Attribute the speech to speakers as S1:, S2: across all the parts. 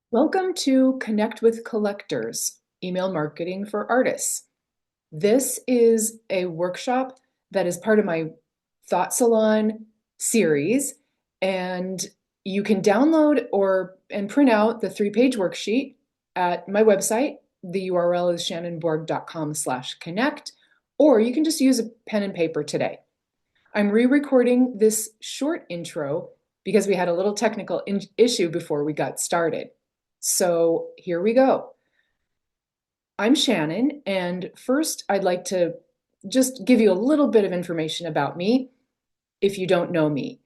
S1: Welcome to Connect with Collectors, Email Marketing for Artists. This is a workshop that is part of my Thought Salon series, and you can download and print out the 3-page worksheet at my website. The URL is shannonborg.com/connect, or you can just use a pen and paper today. I'm re-recording this short intro because we had a little technical issue before we got started. So here we go. I'm Shannon, and first I'd like to just give you a little bit of information about me if you don't know me.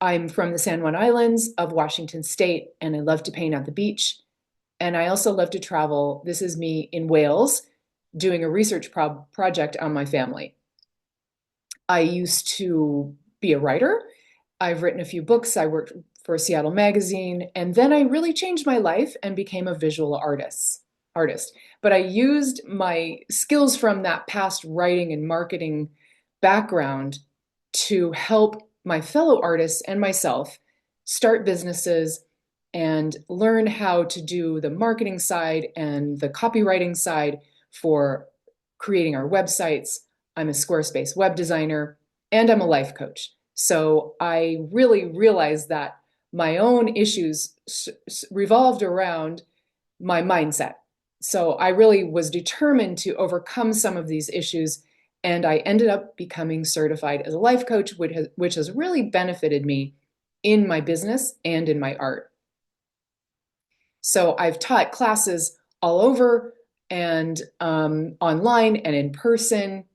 S1: I'm from the San Juan Islands of Washington State, and I love to paint at the beach. And I also love to travel. This is me in Wales doing a research project on my family. I used to be a writer. I've written a few books. I worked for Seattle Magazine, and then I really changed my life and became a visual artist. But I used my skills from that past writing and marketing background to help my fellow artists and myself start businesses and learn how to do the marketing side and the copywriting side for creating our websites. I'm a Squarespace web designer, and I'm a life coach. So I really realized that my own issues revolved around my mindset. So I really was determined to overcome some of these issues, and I ended up becoming certified as a life coach, which has really benefited me in my business and in my art. So I've taught classes all over and online and in person.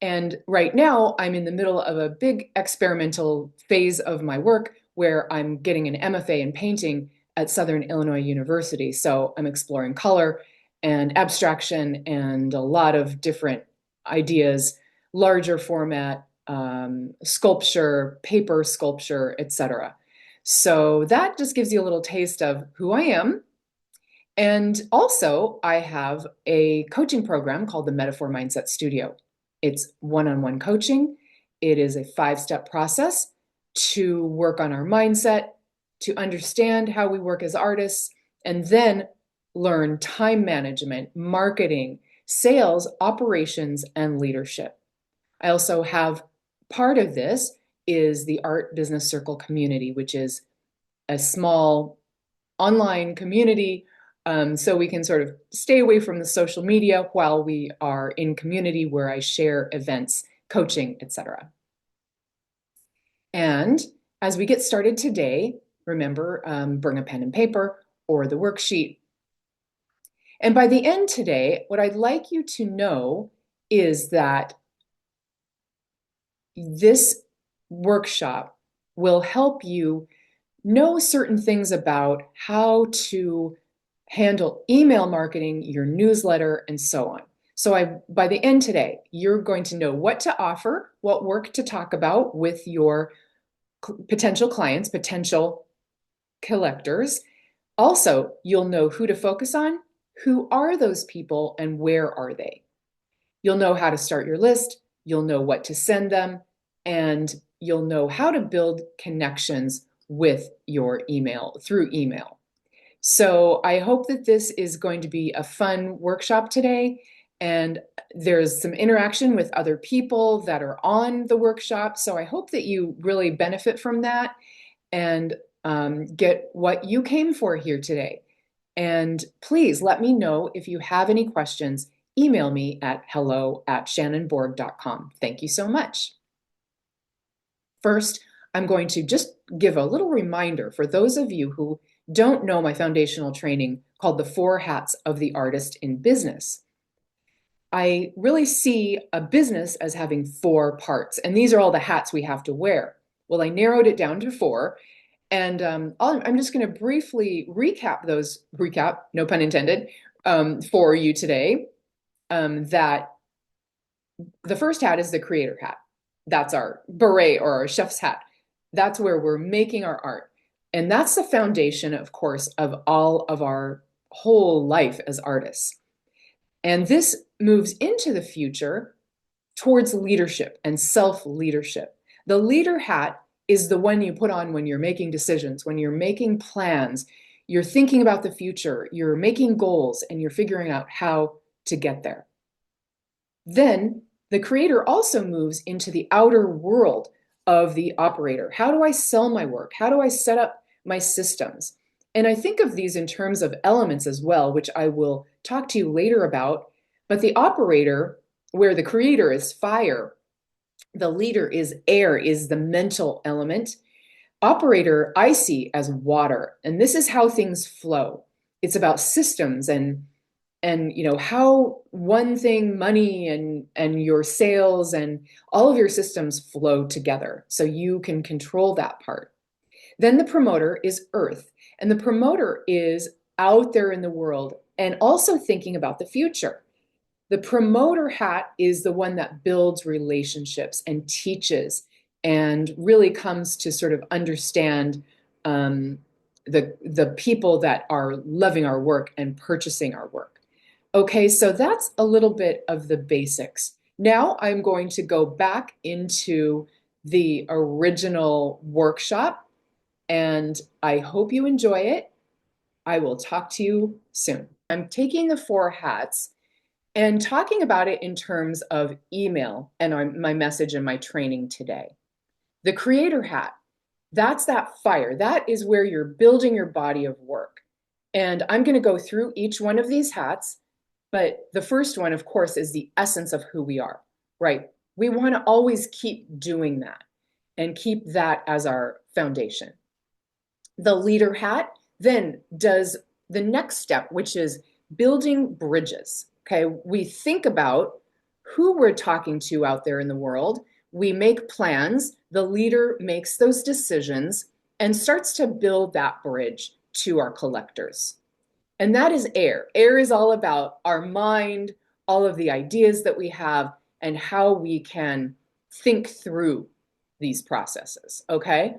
S1: And right now, I'm in the middle of a big experimental phase of my work where I'm getting an MFA in painting at Southern Illinois University. So I'm exploring color and abstraction and a lot of different ideas, larger format, sculpture, paper sculpture, etc. So that just gives you a little taste of who I am. And also, I have a coaching program called the Metaphor Mindset Studio. It's one-on-one coaching. It is a 5-step process to work on our mindset, to understand how we work as artists, and then learn time management, marketing, sales, operations, and leadership. I also have part of this is the Art Business Circle community, which is a small online community, so we can sort of stay away from the social media while we are in community where I share events, coaching, etc. And as we get started today, remember, bring a pen and paper or the worksheet. And by the end today, what I'd like you to know is that this workshop will help you know certain things about how to handle email marketing, your newsletter, and so on. So by the end today, you're going to know what to offer, what work to talk about with your potential clients, potential collectors. Also, you'll know who to focus on, who are those people, and where are they. You'll know how to start your list, you'll know what to send them, and you'll know how to build connections with your email through email. So I hope that this is going to be a fun workshop today, and there's some interaction with other people that are on the workshop. So I hope that you really benefit from that and get what you came for here today. And please let me know if you have any questions. Email me at hello@shannonborg.com. Thank you so much. First, I'm going to just give a little reminder for those of you who don't know my foundational training called the 4 Hats of the Artist in Business. I really see a business as having 4 parts, and these are all the hats we have to wear. Well, I narrowed it down to 4, and I'm just going to briefly recap, no pun intended, for you today. That the first hat is the creator hat. That's our beret or our chef's hat. That's where we're making our art. And that's the foundation, of course, of all of our whole life as artists. And this moves into the future towards leadership and self-leadership. The leader hat is the one you put on when you're making decisions, when you're making plans, you're thinking about the future, you're making goals, and you're figuring out how to get there. Then the creator also moves into the outer world of the operator. How do I sell my work? How do I set up my systems? And I think of these in terms of elements as well, which I will talk to you later about. But the operator, where the creator is fire, the leader is air, is the mental element. Operator, I see as water. And this is how things flow. It's about systems and how one thing, money and your sales and all of your systems flow together so you can control that part. Then the promoter is earth, and the promoter is out there in the world and also thinking about the future. The promoter hat is the one that builds relationships and teaches and really comes to sort of understand the people that are loving our work and purchasing our work. Okay, so that's a little bit of the basics. Now I'm going to go back into the original workshop, and I hope you enjoy it. I will talk to you soon. I'm taking the 4 hats and talking about it in terms of email and my message and my training today. The creator hat, that's that fire. That is where you're building your body of work. And I'm going to go through each one of these hats. But the first one, of course, is the essence of who we are, right? We want to always keep doing that and keep that as our foundation. The leader hat then does the next step, which is building bridges. Okay, we think about who we're talking to out there in the world. We make plans. The leader makes those decisions and starts to build that bridge to our collectors. And that is air. Air is all about our mind, all of the ideas that we have, and how we can think through these processes, okay?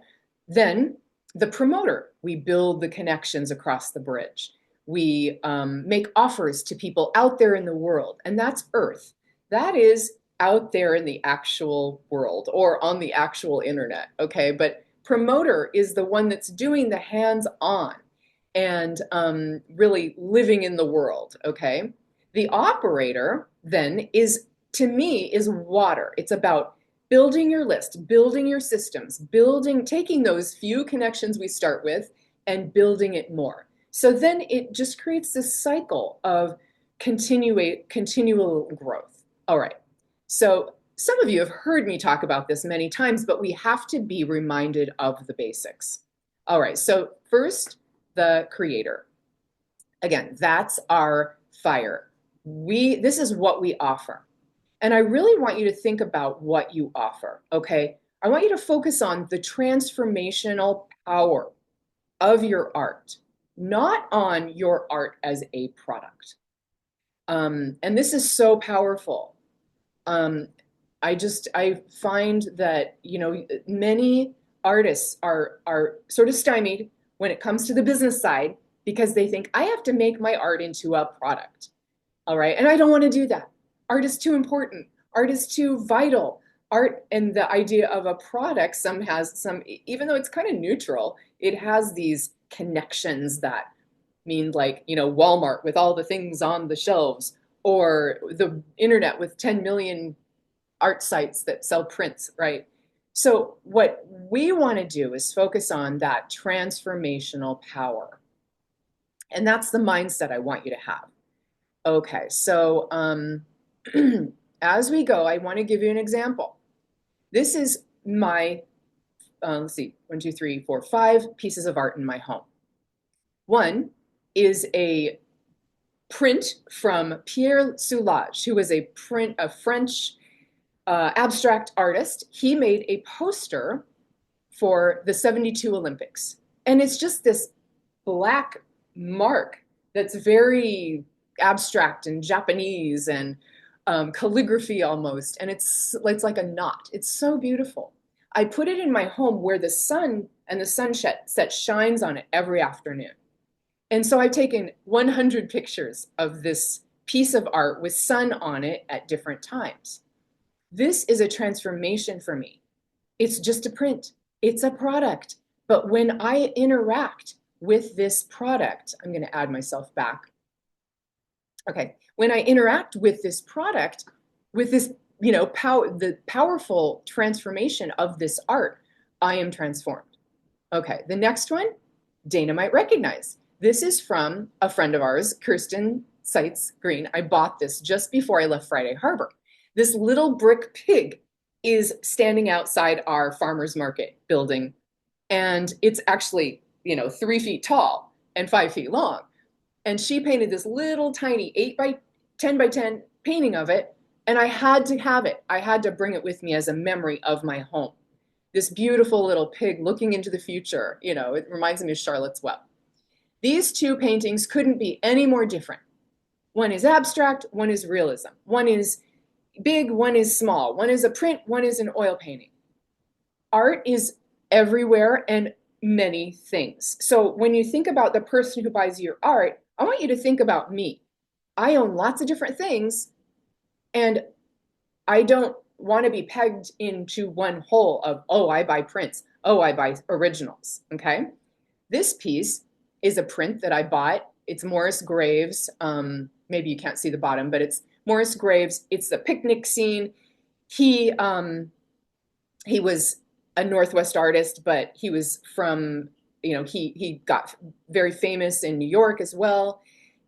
S1: Then the promoter, we build the connections across the bridge. We make offers to people out there in the world, and that's earth. That is out there in the actual world or on the actual internet, okay? But promoter is the one that's doing the hands-on and really living in the world, okay? The operator then is, to me, is water. It's about building your list, building your systems, taking those few connections we start with and building it more. So then it just creates this cycle of continual growth. All right, so some of you have heard me talk about this many times, but we have to be reminded of the basics. All right, so first, the creator. Again, that's our fire. This is what we offer. And I really want you to think about what you offer, okay? I want you to focus on the transformational power of your art, not on your art as a product. And this is so powerful. I find that, many artists are sort of stymied when it comes to the business side because they think I have to make my art into a product. All right. And I don't want to do that. Art is too important. Art is too vital. Art and the idea of a product even though it's kind of neutral, it has these connections that mean like, Walmart with all the things on the shelves or the internet with 10 million art sites that sell prints, right? So what we want to do is focus on that transformational power. And that's the mindset I want you to have. Okay, so as we go, I want to give you an example. This is my, let's see, 1, 2, 3, 4, 5 pieces of art in my home. One is a print from Pierre Soulages, who was a French abstract artist. He made a poster for the 72 Olympics. And it's just this black mark that's very abstract and Japanese and calligraphy almost. And it's like a knot. It's so beautiful. I put it in my home where the sun and the sunset shines on it every afternoon. And so I've taken 100 pictures of this piece of art with sun on it at different times. This is a transformation for me. It's just a print. It's a product. But when I interact with this product, I'm going to add myself back. Okay. When I interact with this product, with this, the powerful transformation of this art, I am transformed. Okay. The next one, Dana might recognize. This is from a friend of ours, Kirsten Seitz Green. I bought this just before I left Friday Harbor. This little brick pig is standing outside our farmer's market building. And it's actually, 3 feet tall and 5 feet long. And she painted this little tiny 8 by 10 by 10 painting of it. And I had to have it. I had to bring it with me as a memory of my home. This beautiful little pig looking into the future. It reminds me of Charlotte's Web. These two paintings couldn't be any more different. One is abstract, one is realism. One is big, one is small. One is a print, one is an oil painting. Art is everywhere and many things. So when you think about the person who buys your art, I want you to think about me. I own lots of different things, and I don't want to be pegged into one hole of, oh, I buy prints. Oh, I buy originals. Okay. This piece is a print that I bought. It's Morris Graves. Maybe you can't see the bottom, but it's Morris Graves. It's the picnic scene. He was a Northwest artist, but he was from, he got very famous in New York as well.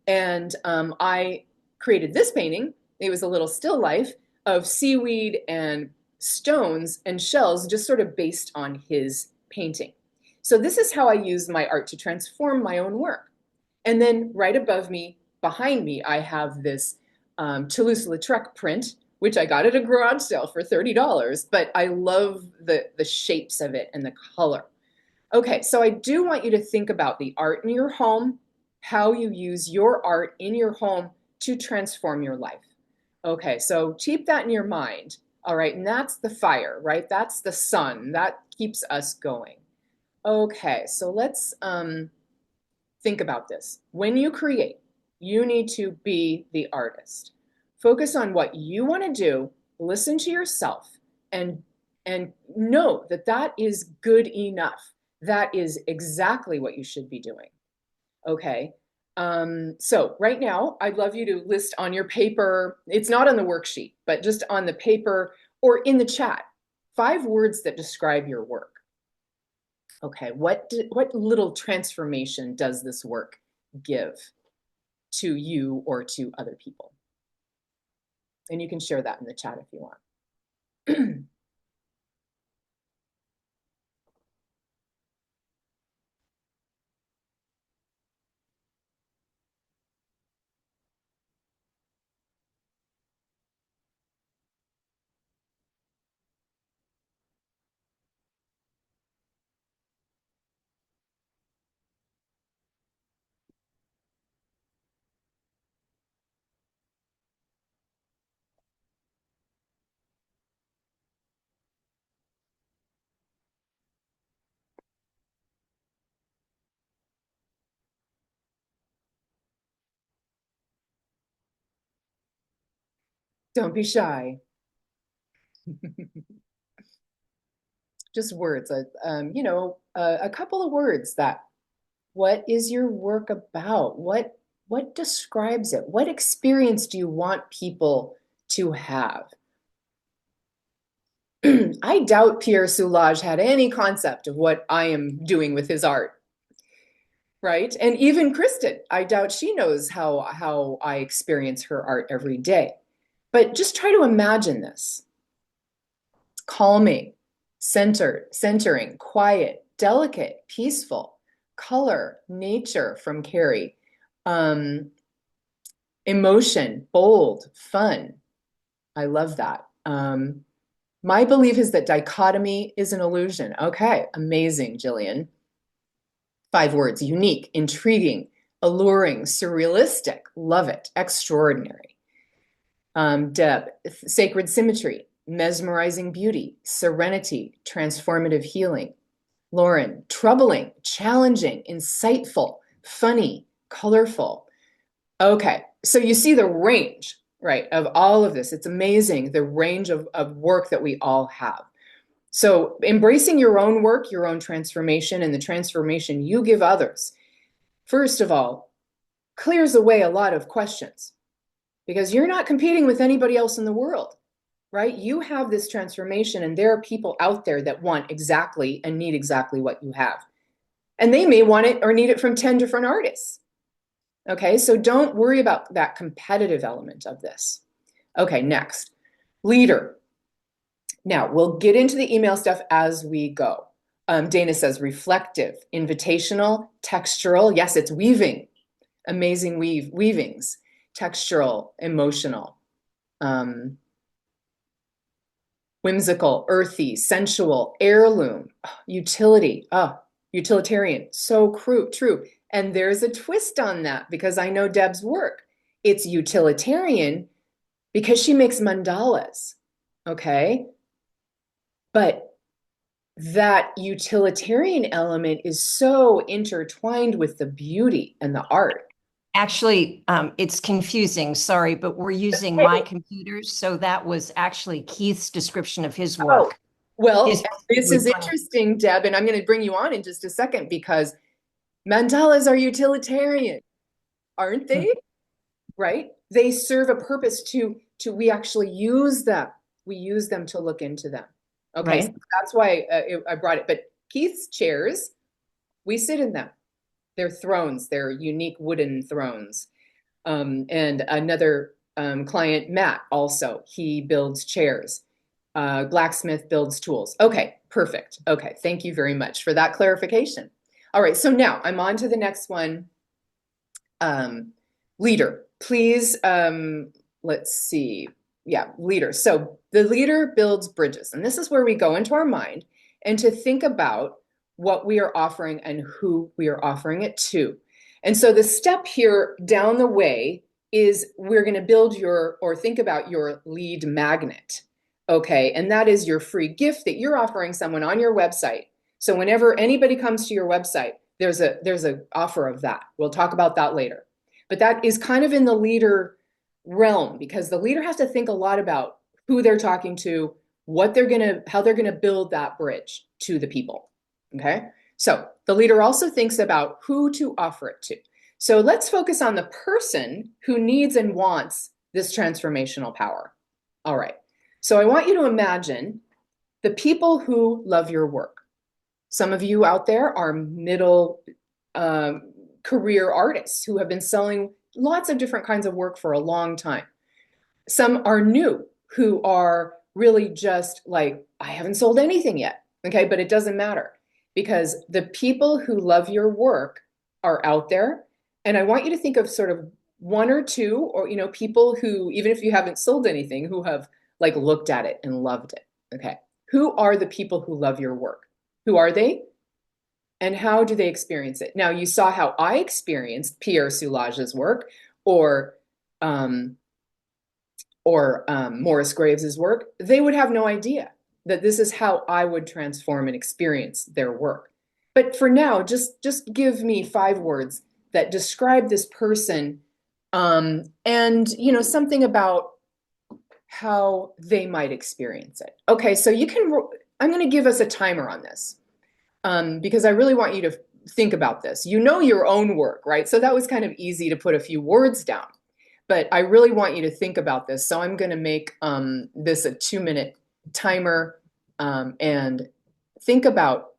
S1: And I created this painting. It was a little still life of seaweed and stones and shells, just sort of based on his painting. So this is how I use my art to transform my own work. And then right above me, behind me, I have this Toulouse-Lautrec print, which I got at a garage sale for $30, but I love the shapes of it and the color. Okay, so I do want you to think about the art in your home, how you use your art in your home to transform your life. Okay, so keep that in your mind. All right, and that's the fire, right? That's the sun. That keeps us going. Okay, so let's think about this. When you create, you need to be the artist. Focus on what you want to do, listen to yourself, and know that that is good enough. That is exactly what you should be doing. Okay. So right now, I'd love you to list on your paper, it's not on the worksheet, but just on the paper or in the chat, 5 words that describe your work. Okay, what little transformation does this work give to you or to other people? And you can share that in the chat if you want. Don't be shy. Just words, a couple of words that, what is your work about? What describes it? What experience do you want people to have? I doubt Pierre Soulages had any concept of what I am doing with his art, right? And even Kristen, I doubt she knows how I experience her art every day. But just try to imagine this. Calming, centering, quiet, delicate, peaceful, color, nature from Carrie, emotion, bold, fun. I love that. My belief is that dichotomy is an illusion. Okay, amazing, Jillian. 5 words: unique, intriguing, alluring, surrealistic. Love it. Extraordinary. Deb, sacred symmetry, mesmerizing beauty, serenity, transformative healing. Lauren, troubling, challenging, insightful, funny, colorful. Okay, so you see the range, right, of all of this. It's amazing the range of work that we all have. So embracing your own work, your own transformation, and the transformation you give others, first of all, clears away a lot of questions because you're not competing with anybody else in the world, right? You have this transformation, and there are people out there that want exactly and need exactly what you have. And they may want it or need it from 10 different artists. Okay, so don't worry about that competitive element of this. Okay, next, leader. Now, we'll get into the email stuff as we go. Dana says reflective, invitational, textural. Yes, it's weaving, amazing weavings, textural, emotional, um, whimsical, earthy, sensual, heirloom, utility, utilitarian. So true. And there's a twist on that because I know Deb's work. It's utilitarian because she makes mandalas. Okay. But that utilitarian element is so intertwined with the beauty and the art.
S2: Actually, it's confusing, sorry, but we're using my computers. So that was actually Keith's description of his
S1: Oh,
S2: work.
S1: well,
S2: His
S1: this is interesting, Deb, and I'm going to bring you on in just a second because mandalas are utilitarian, aren't they? Right? They serve a purpose to we actually use them. We use them to look into them. Okay, so
S2: Right.
S1: that's why I brought it. But Keith's chairs, we sit in them. They're thrones. They're unique wooden thrones. And another client, Matt, also, he builds chairs. Blacksmith builds tools. Okay, perfect. Okay, thank you very much for that clarification. All right, so now I'm on to the next one. Um, leader, please, let's see. Yeah, leader. So the leader builds bridges, and this is where we go into our mind and to think about what we are offering and who we are offering it to. And so the step here down the way is we're going to build your or think about your lead magnet. Okay, and that is your free gift that you're offering someone on your website. So whenever anybody comes to your website, there's a offer of that. We'll talk about that later. But that is kind of in the leader realm because the leader has to think a lot about who they're talking to, how they're gonna build that bridge to the people. Okay. So the leader also thinks about who to offer it to. So let's focus on the person who needs and wants this transformational power. All right. So I want you to imagine the people who love your work. Some of you out there are middle career artists who have been selling lots of different kinds of work for a long time. Some are new who are really just like, I haven't sold anything yet. Okay, but it doesn't matter because the people who love your work are out there. And I want you to think of sort of one or two, or, people who, even if you haven't sold anything, who have like looked at it and loved it. Okay. Who are the people who love your work? Who are they? And how do they experience it? Now, you saw how I experienced Pierre Soulage's work or um, Morris Graves's work. They would have no idea that this is how I would transform and experience their work. But for now, just give me 5 words that describe this person, and something about how they might experience it. Okay, so I'm going to give us a timer on this because I really want you to think about this. You know your own work, right? So that was kind of easy to put a few words down. But I really want you to think about this. So I'm going to make this a 2-minute timer and think about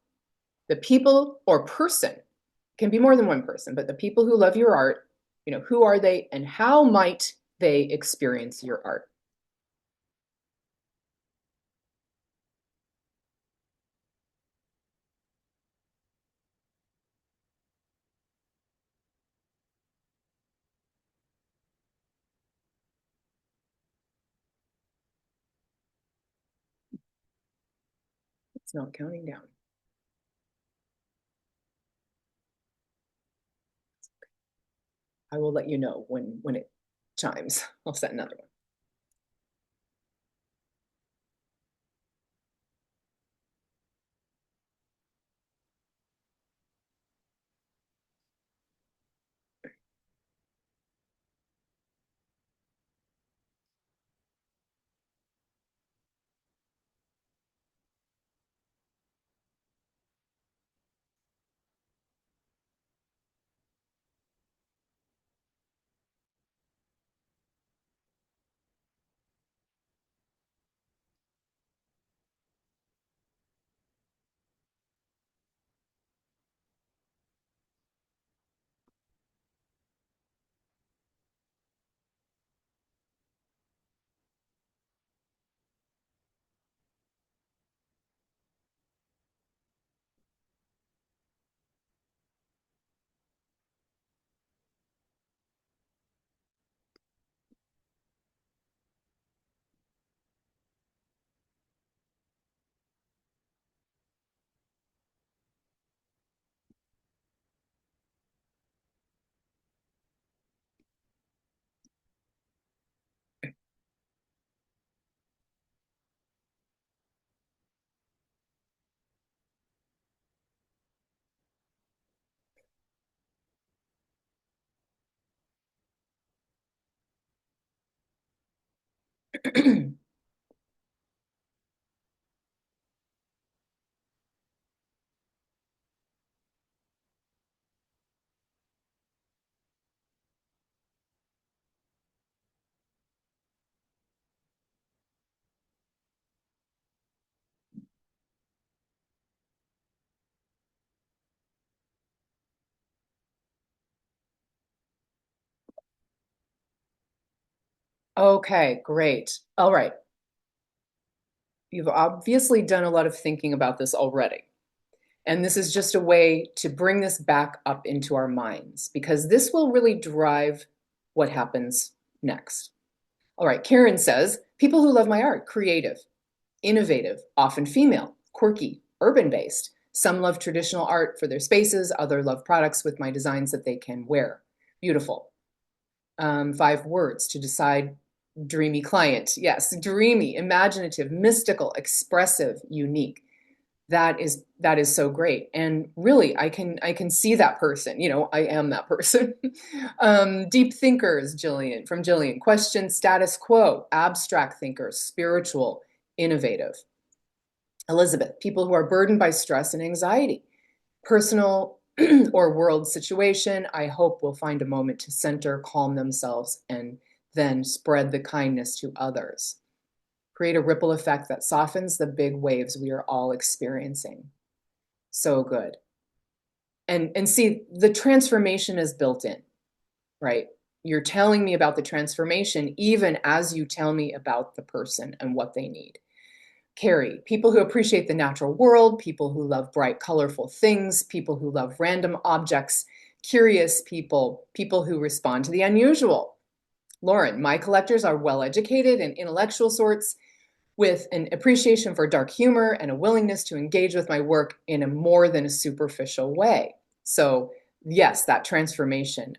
S1: the people or person. It can be more than one person, but the people who love your art, who are they and how might they experience your art? It's not counting down. I will let you know when it chimes. I'll set another one. Okay, great. All right. You've obviously done a lot of thinking about this already. And this is just a way to bring this back up into our minds because this will really drive what happens next. All right, Karen says, people who love my art, creative, innovative, often female, quirky, urban based. Some love traditional art for their spaces, others love products with my designs that they can wear. Beautiful. 5 words to decide dreamy client. Yes, dreamy, imaginative, mystical, expressive, unique. That is so great. And really I can see that person. I am that person. Deep thinkers, Jillian. Question status quo, abstract thinkers, spiritual, innovative. Elizabeth, people who are burdened by stress and anxiety, personal or world situation, I hope will find a moment to center, calm themselves, and then spread the kindness to others. Create a ripple effect that softens the big waves we are all experiencing. So good. And see, the transformation is built in, right? You're telling me about the transformation even as you tell me about the person and what they need. Carrie, people who appreciate the natural world, people who love bright, colorful things, people who love random objects, curious people, people who respond to the unusual. Lauren, my collectors are well educated and intellectual sorts with an appreciation for dark humor and a willingness to engage with my work in a more than a superficial way. So, yes, that transformation.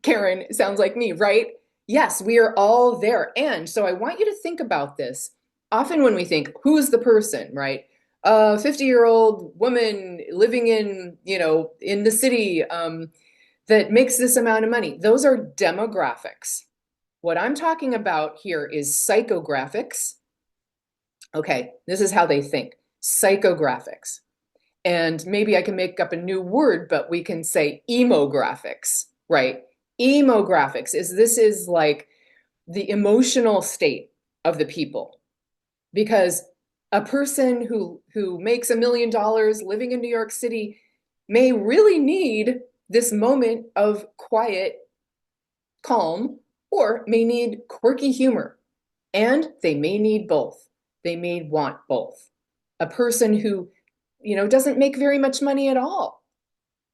S1: Karen, sounds like me, right? Yes, we are all there. And so I want you to think about this. Often when we think, who's the person, right? A 50-year-old woman living in the city that makes this amount of money. Those are demographics. What I'm talking about here is psychographics. Okay, this is how they think. Psychographics. And maybe I can make up a new word, but we can say emographics, right? Emographics is like the emotional state of the people. Because a person who makes $1 million living in New York City may really need this moment of quiet calm or may need quirky humor. And they may need both. They may want both. A person who, doesn't make very much money at all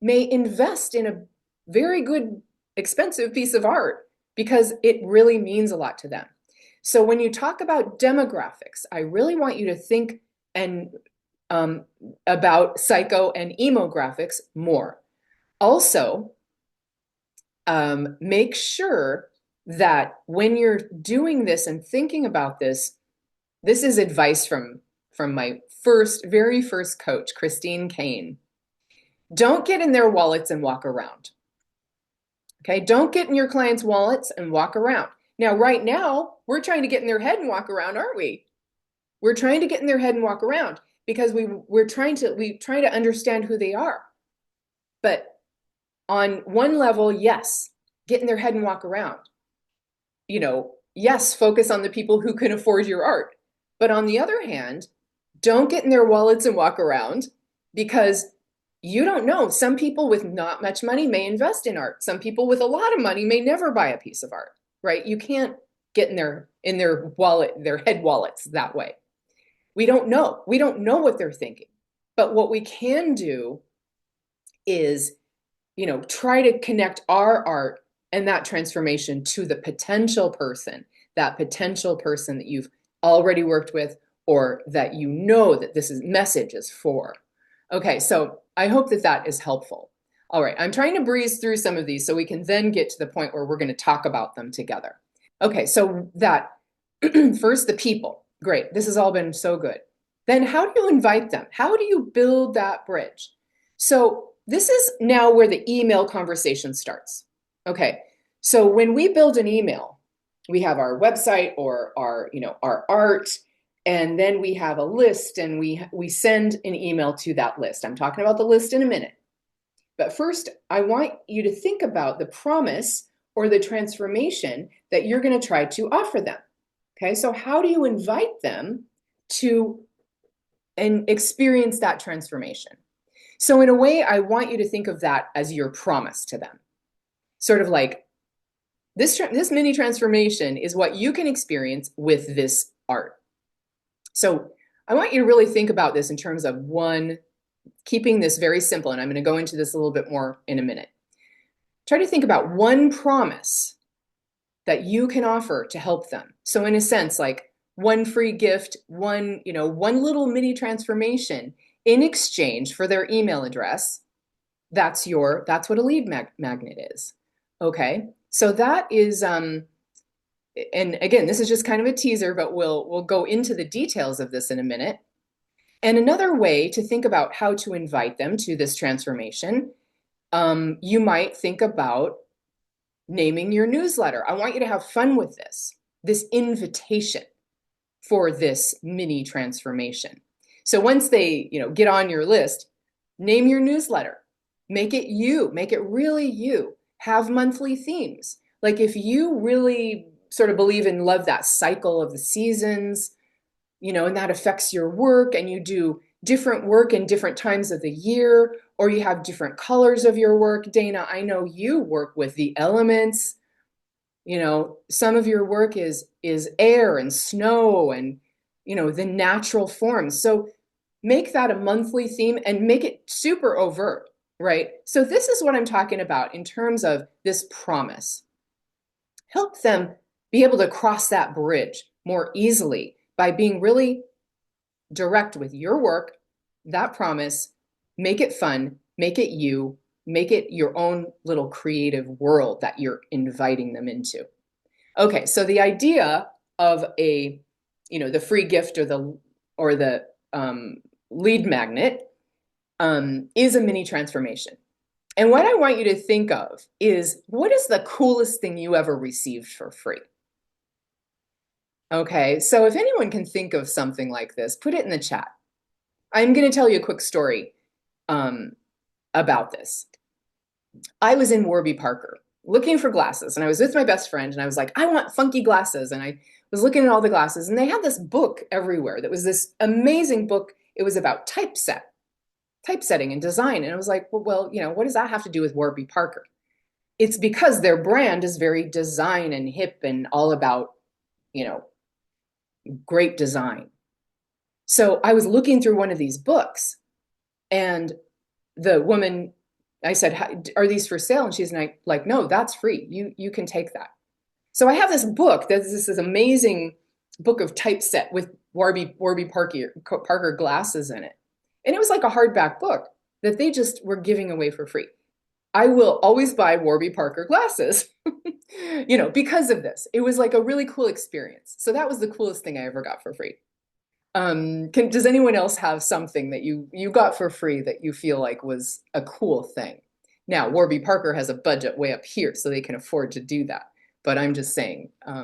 S1: may invest in a very good, expensive piece of art because it really means a lot to them. So when you talk about demographics, I really want you to think and about psycho and emographics more. Also, make sure that when you're doing this and thinking about this, this is advice from my very first coach, Christine Kane. Don't get in their wallets and walk around. Okay, don't get in your clients' wallets and walk around. Now, right now, we're trying to get in their head and walk around, aren't we? We're trying to get in their head and walk around because we try to understand who they are. But on one level, yes, get in their head and walk around. Yes, focus on the people who can afford your art. But on the other hand, don't get in their wallets and walk around because you don't know. Some people with not much money may invest in art. Some people with a lot of money may never buy a piece of art, right? You can't get in their wallet, their head wallets that way. We don't know. We don't know what they're thinking. But what we can do is, try to connect our art and that transformation to the potential person, that potential person that you've already worked with or that that this message is for. Okay, so I hope that is helpful. All right, I'm trying to breeze through some of these so we can then get to the point where we're going to talk about them together. Okay, so that first, the people. Great, this has all been so good. Then how do you invite them? How do you build that bridge? So this is now where the email conversation starts. Okay, so when we build an email, we have our website or our, our art, and then we have a list and we send an email to that list. I'm talking about the list in a minute. But first, I want you to think about the promise or the transformation that you're going to try to offer them. Okay, so how do you invite them to and experience that transformation? So, in a way, I want you to think of that as your promise to them. Sort of like this mini transformation is what you can experience with this art. So, I want you to really think about this in terms of one, keeping this very simple, and I'm going to go into this a little bit more in a minute. Try to think about one promise that you can offer to help them. So in a sense, like one free gift, one little mini transformation in exchange for their email address. That's what a lead magnet is. Okay. So that is and again, this is just kind of a teaser, but we'll go into the details of this in a minute. And another way to think about how to invite them to this transformation, you might think about naming your newsletter. I want you to have fun with this invitation for this mini transformation. So once they, get on your list, name your newsletter. Make it you, make it really you. Have monthly themes. Like if you really sort of believe and love that cycle of the seasons, and that affects your work and you do different work in different times of the year, or you have different colors of your work. Dana, I know you work with the elements. Some of your work is air and snow and, the natural forms. So make that a monthly theme and make it super overt, right? So this is what I'm talking about in terms of this promise. Help them be able to cross that bridge more easily by being really direct with your work, that promise, make it fun, make it you, make it your own little creative world that you're inviting them into. Okay, so the idea of the free gift or the lead magnet is a mini transformation. And what I want you to think of is, what is the coolest thing you ever received for free? Okay, so if anyone can think of something like this, put it in the chat. I'm going to tell you a quick story about this. I was in Warby Parker looking for glasses, and I was with my best friend, and I was like, I want funky glasses. And I was looking at all the glasses, and they had this book everywhere that was this amazing book. It was about typesetting and design. And I was like, well, what does that have to do with Warby Parker? It's because their brand is very design and hip and all about, great design. So I was looking through one of these books, and the woman, I said, are these for sale? And she's like, no, that's free. You can take that. So I have this book, this is amazing book of typeset with Warby Parker glasses in it. And it was like a hardback book that they just were giving away for free. I will always buy Warby Parker glasses, because of this. It was like a really cool experience. So that was the coolest thing I ever got for free. Does anyone else have something that you got for free that you feel like was a cool thing? Now, Warby Parker has a budget way up here, so they can afford to do that. But I'm just saying, I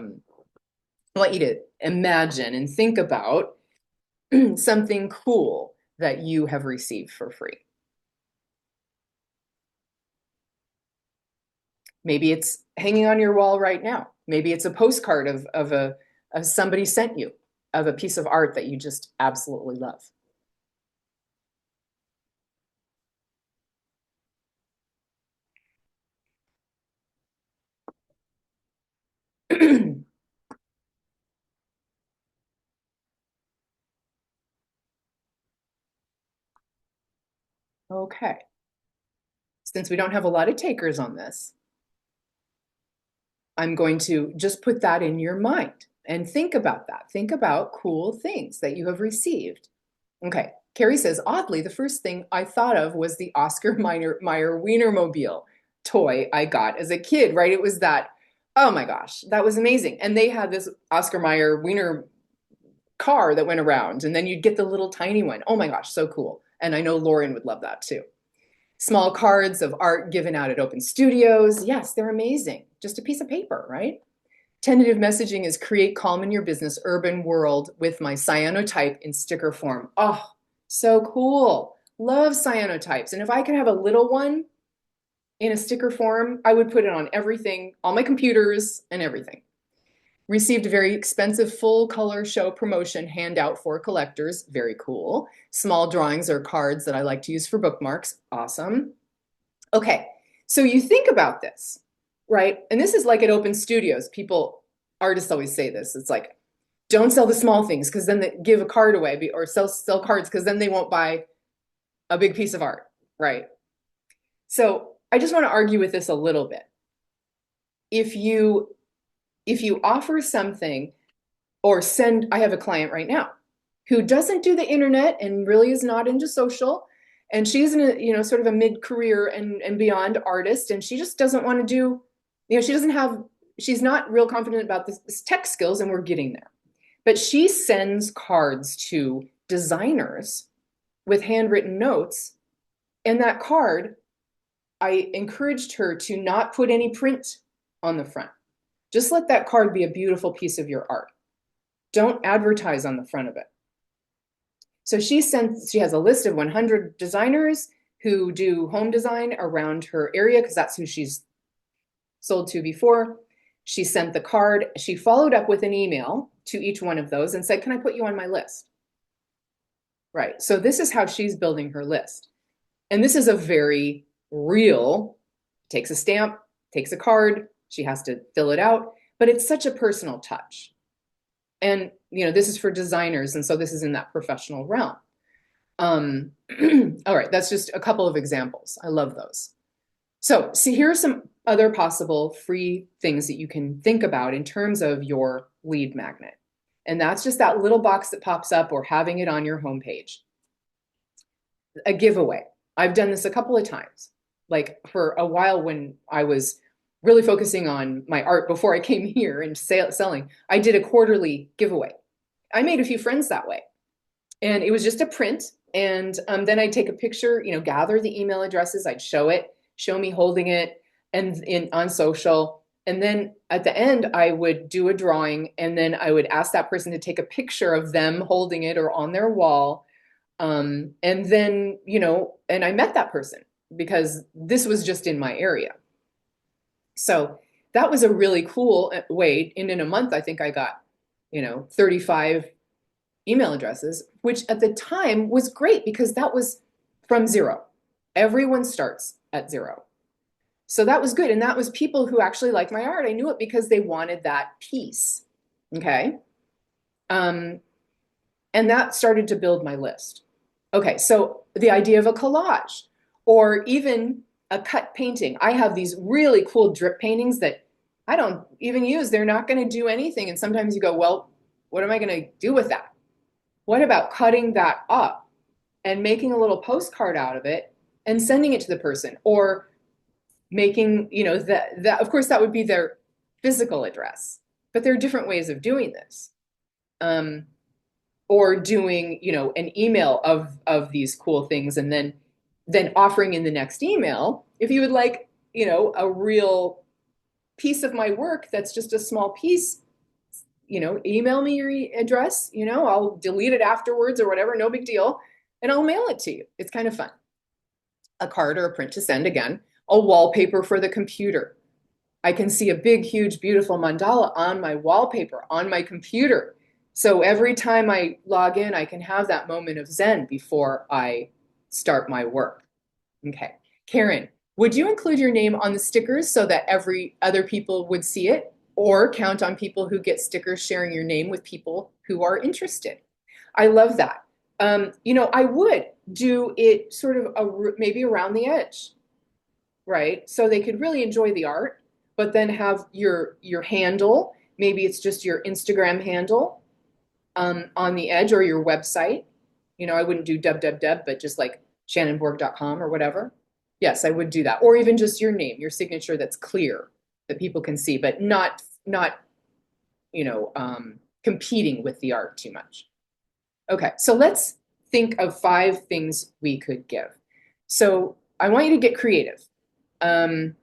S1: want you to imagine and think about something cool that you have received for free. Maybe it's hanging on your wall right now. Maybe it's a postcard of somebody sent you, of a piece of art that you just absolutely love. Okay. Since we don't have a lot of takers on this, I'm going to just put that in your mind and think about that. Think about cool things that you have received. Okay. Carrie says, oddly, the first thing I thought of was the Oscar Mayer Wienermobile toy I got as a kid, right? It was that, oh my gosh, that was amazing. And they had this Oscar Mayer Wiener car that went around, and then you'd get the little tiny one. Oh my gosh, so cool. And I know Lauren would love that too. Small cards of art given out at open studios. Yes, they're amazing. Just a piece of paper, right? Tentative messaging is create calm in your business urban world with my cyanotype in sticker form. Oh, so cool. Love cyanotypes. And if I could have a little one in a sticker form, I would put it on everything, all my computers and everything. Received a very expensive full color show promotion handout for collectors. Very cool. Small drawings or cards that I like to use for bookmarks. Awesome. Okay, so you think about this, right? And this is like at open studios. Artists always say this. It's like, don't sell the small things because then they give a card away, or sell cards because then they won't buy a big piece of art, right? So I just want to argue with this a little bit. If you offer something or I have a client right now who doesn't do the internet and really is not into social, and she's in sort of a mid-career and beyond artist, and she just doesn't want to do, she's not real confident about this tech skills, and we're getting there. But she sends cards to designers with handwritten notes, and that card, I encouraged her to not put any print on the front. Just let that card be a beautiful piece of your art. Don't advertise on the front of it. So she has a list of 100 designers who do home design around her area because that's who she's sold to before. She sent the card. She followed up with an email to each one of those and said, can I put you on my list? Right. So this is how she's building her list. And this is a very real, takes a stamp, takes a card. She has to fill it out, but it's such a personal touch. And, this is for designers. And so this is in that professional realm. All right. That's just a couple of examples. I love those. So see, here are some other possible free things that you can think about in terms of your lead magnet. And that's just that little box that pops up or having it on your homepage. A giveaway. I've done this a couple of times. Like for a while when I was really focusing on my art before I came here and selling, I did a quarterly giveaway. I made a few friends that way. And it was just a print. And then I'd take a picture, gather the email addresses. I'd show me holding it and on social. And then at the end, I would do a drawing. And then I would ask that person to take a picture of them holding it or on their wall. And then, and I met that person because this was just in my area. So that was a really cool way. And in a month, I think I got, 35 email addresses, which at the time was great because that was from zero. Everyone starts at zero. So that was good. And that was people who actually liked my art. I knew it because they wanted that piece. Okay. And that started to build my list. Okay. So the idea of a collage or even a cut painting. I have these really cool drip paintings that I don't even use. They're not going to do anything. And sometimes you go, well, what am I going to do with that? What about cutting that up and making a little postcard out of it and sending it to the person, or making, that of course that would be their physical address, but there are different ways of doing this. Or doing, an email of these cool things and then offering in the next email, if you would like, a real piece of my work that's just a small piece, email me your address, I'll delete it afterwards or whatever, no big deal. And I'll mail it to you. It's kind of fun. A card or a print to send again, a wallpaper for the computer. I can see a big, huge, beautiful mandala on my wallpaper, on my computer. So every time I log in, I can have that moment of Zen before I start my work. Okay. Karen, would you include your name on the stickers so that every other people would see it? Or count on people who get stickers sharing your name with people who are interested? I love that. I would do it sort of maybe around the edge, right? So they could really enjoy the art, but then have your handle. Maybe it's just your Instagram handle on the edge, or your website. I wouldn't do www, but just like shannonborg.com or whatever. Yes, I would do that. Or even just your name, your signature that's clear that people can see, but not competing with the art too much. Okay, so let's think of 5 things we could give. So I want you to get creative. And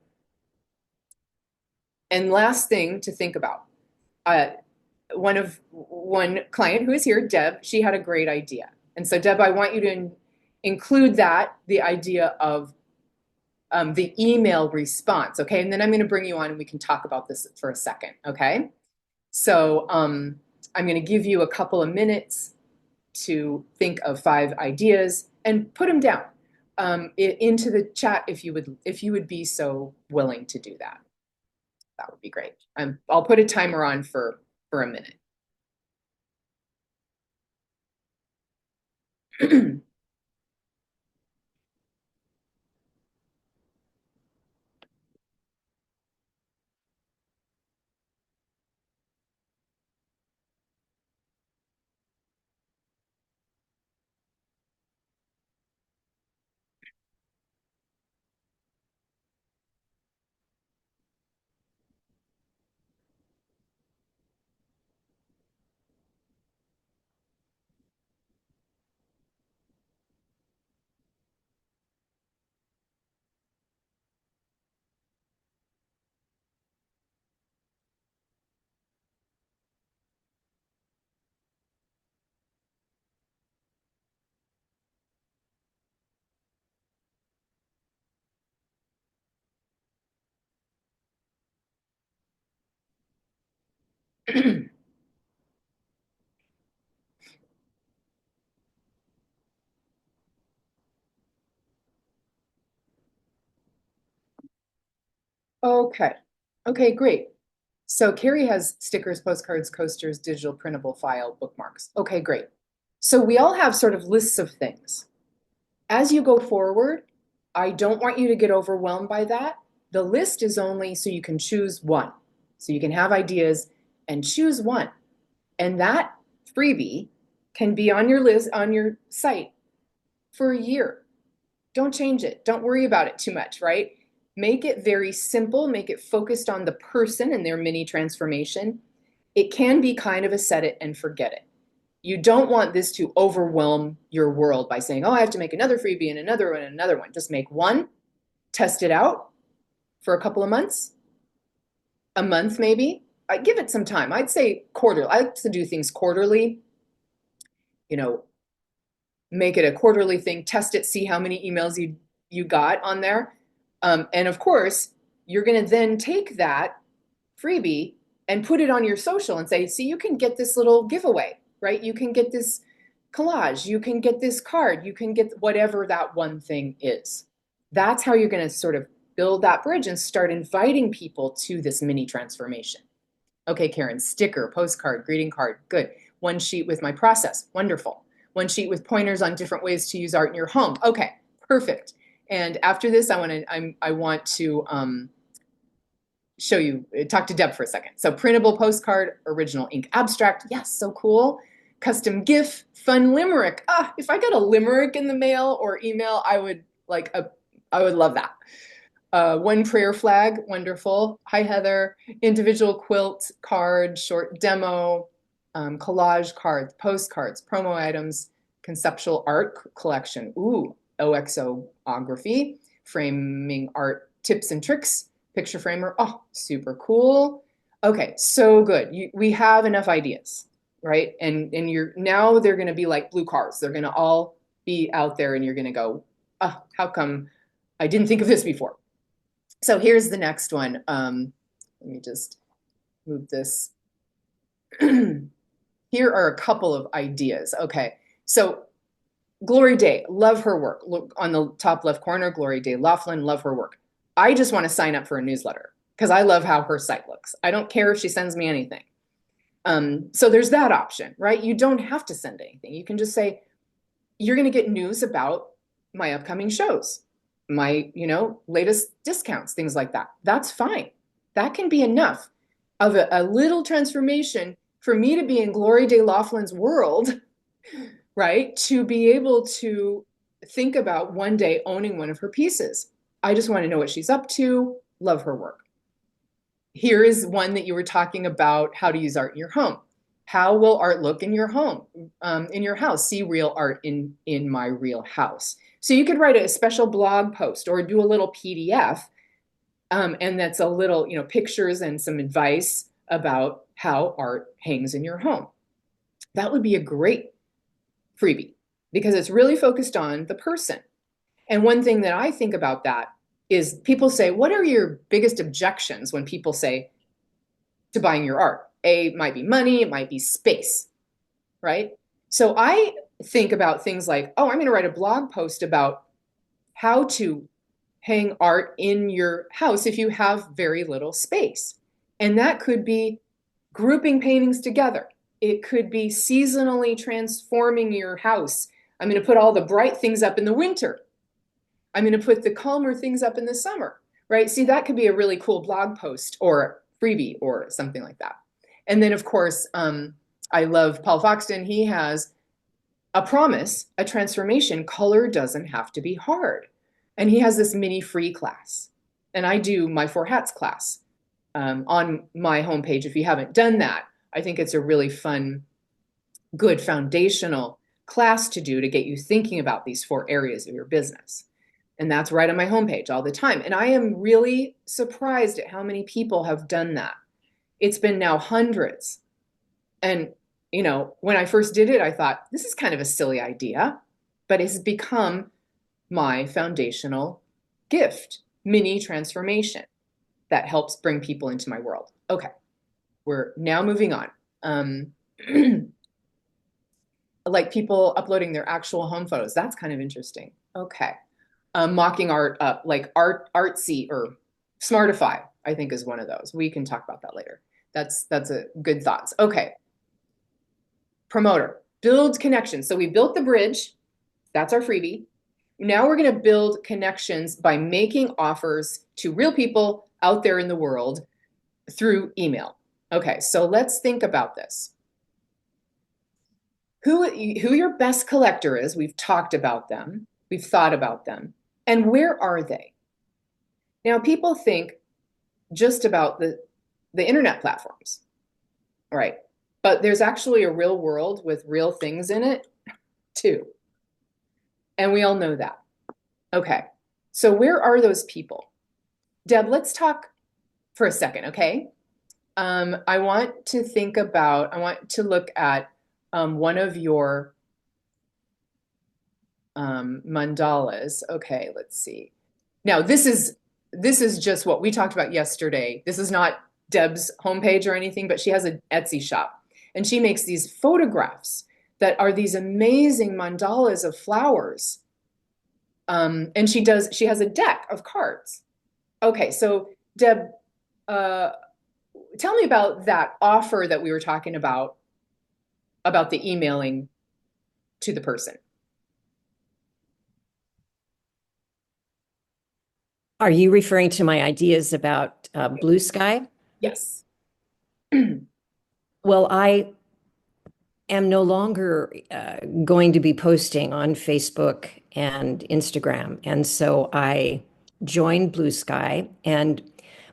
S1: last thing to think about, uh, one client who is here, Deb, she had a great idea. And so, Deb, I want you to include that, the idea of the email response. Okay. And then I'm going to bring you on and we can talk about this for a second. Okay. So I'm going to give you a couple of minutes to think of 5 ideas and put them down into the chat if you would be so willing to do that. That would be great. I'll put a timer on for a minute. Okay. Okay, great. So Carrie has stickers, postcards, coasters, digital printable file, bookmarks. Okay, great. So we all have sort of lists of things. As you go forward, I don't want you to get overwhelmed by that. The list is only so you can choose one. So you can have ideas and choose one. And that freebie can be on your list, on your site for a year. Don't change it. Don't worry about it too much, right? Make it very simple, make it focused on the person and their mini transformation. It can be kind of a set it and forget it. You don't want this to overwhelm your world by saying, oh, I have to make another freebie and another one and another one. Just make one, test it out for a couple of months, a month maybe. I give it some time. I'd say quarterly. I like to do things quarterly, you know, make it a quarterly thing, test it, see how many emails you got on there. And of course, you're going to then take that freebie and put it on your social and say, see, you can get this little giveaway, right? You can get this collage, you can get this card, you can get whatever that one thing is. That's how you're going to sort of build that bridge and start inviting people to this mini transformation. Okay, Karen, sticker, postcard, greeting card, good. One sheet with my process, wonderful. One sheet with pointers on different ways to use art in your home. Okay, perfect. And after this, I want to show you, talk to Deb for a second. So printable postcard, original ink abstract. Yes, so cool. Custom GIF, fun limerick. Ah, if I got a limerick in the mail or email, I would love that. One prayer flag, wonderful. Hi, Heather. Individual quilt card, short demo, collage cards, postcards, promo items, conceptual art collection. Ooh, OXOgraphy, framing art tips and tricks, picture framer. Oh, super cool. Okay, so good. We have enough ideas, right? And you're now they're going to be like blue cars. They're going to all be out there, and you're going to go, oh, how come I didn't think of this before? So here's the next one. Let me just move this. Here are a couple of ideas. Okay, so Glory Day, love her work. Look on the top left corner, Glory Day Laughlin, love her work. I just want to sign up for a newsletter because I love how her site looks. I don't care if she sends me anything. So there's that option, right? You don't have to send anything. You can just say, you're going to get news about my upcoming shows, my, latest discounts, things like that. That's fine. That can be enough of a little transformation for me to be in Glory Day Laughlin's world, right? To be able to think about one day owning one of her pieces. I just want to know what she's up to, love her work. Here is one that you were talking about, how to use art in your home. How will art look in your home, in your house? See real art in my real house. So you could write a special blog post or do a little PDF, and that's a little, pictures and some advice about how art hangs in your home. That would be a great freebie because it's really focused on the person. And one thing that I think about that is people say, what are your biggest objections when people say to buying your art? It might be money, it might be space, right? So I think about things like, oh, I'm going to write a blog post about how to hang art in your house if you have very little space. And that could be grouping paintings together. It could be seasonally transforming your house. I'm going to put all the bright things up in the winter. I'm going to put the calmer things up in the summer, right? See, that could be a really cool blog post or freebie or something like that. And then, of course, I love Paul Foxton. He has a promise, a transformation. Color doesn't have to be hard. And he has this mini free class. And I do my Four Hats class on my homepage. If you haven't done that, I think it's a really fun, good foundational class to do to get you thinking about these four areas of your business. And that's right on my homepage all the time. And I am really surprised at how many people have done that. It's been now hundreds. And, you know, when I first did it, I thought, this is kind of a silly idea, but it's become my foundational gift, mini transformation that helps bring people into my world. Okay, we're now moving on. Like people uploading their actual home photos. That's kind of interesting. Okay. Mocking art up, like artsy or Smartify, I think is one of those. We can talk about that later. That's a good thoughts. Okay. Promoter, build connections. So we built the bridge. That's our freebie. Now we're going to build connections by making offers to real people out there in the world through email. Okay, so let's think about this. Who your best collector is, we've talked about them, we've thought about them, and where are they? Now, people think just about the internet platforms, right? But there's actually a real world with real things in it too. And we all know that. Okay, so where are those people? Deb, let's talk for a second, okay? I want to look at one of your mandalas. Okay, let's see. Now, this is just what we talked about yesterday. This is not Deb's homepage or anything, but she has an Etsy shop. And she makes these photographs that are these amazing mandalas of flowers. And she has a deck of cards. Okay, so Deb, tell me about that offer that we were talking about the emailing to the person.
S2: Are you referring to my ideas about Blue Sky?
S1: Yes.
S2: Well, I am no longer going to be posting on Facebook and Instagram. And so I joined Blue Sky. And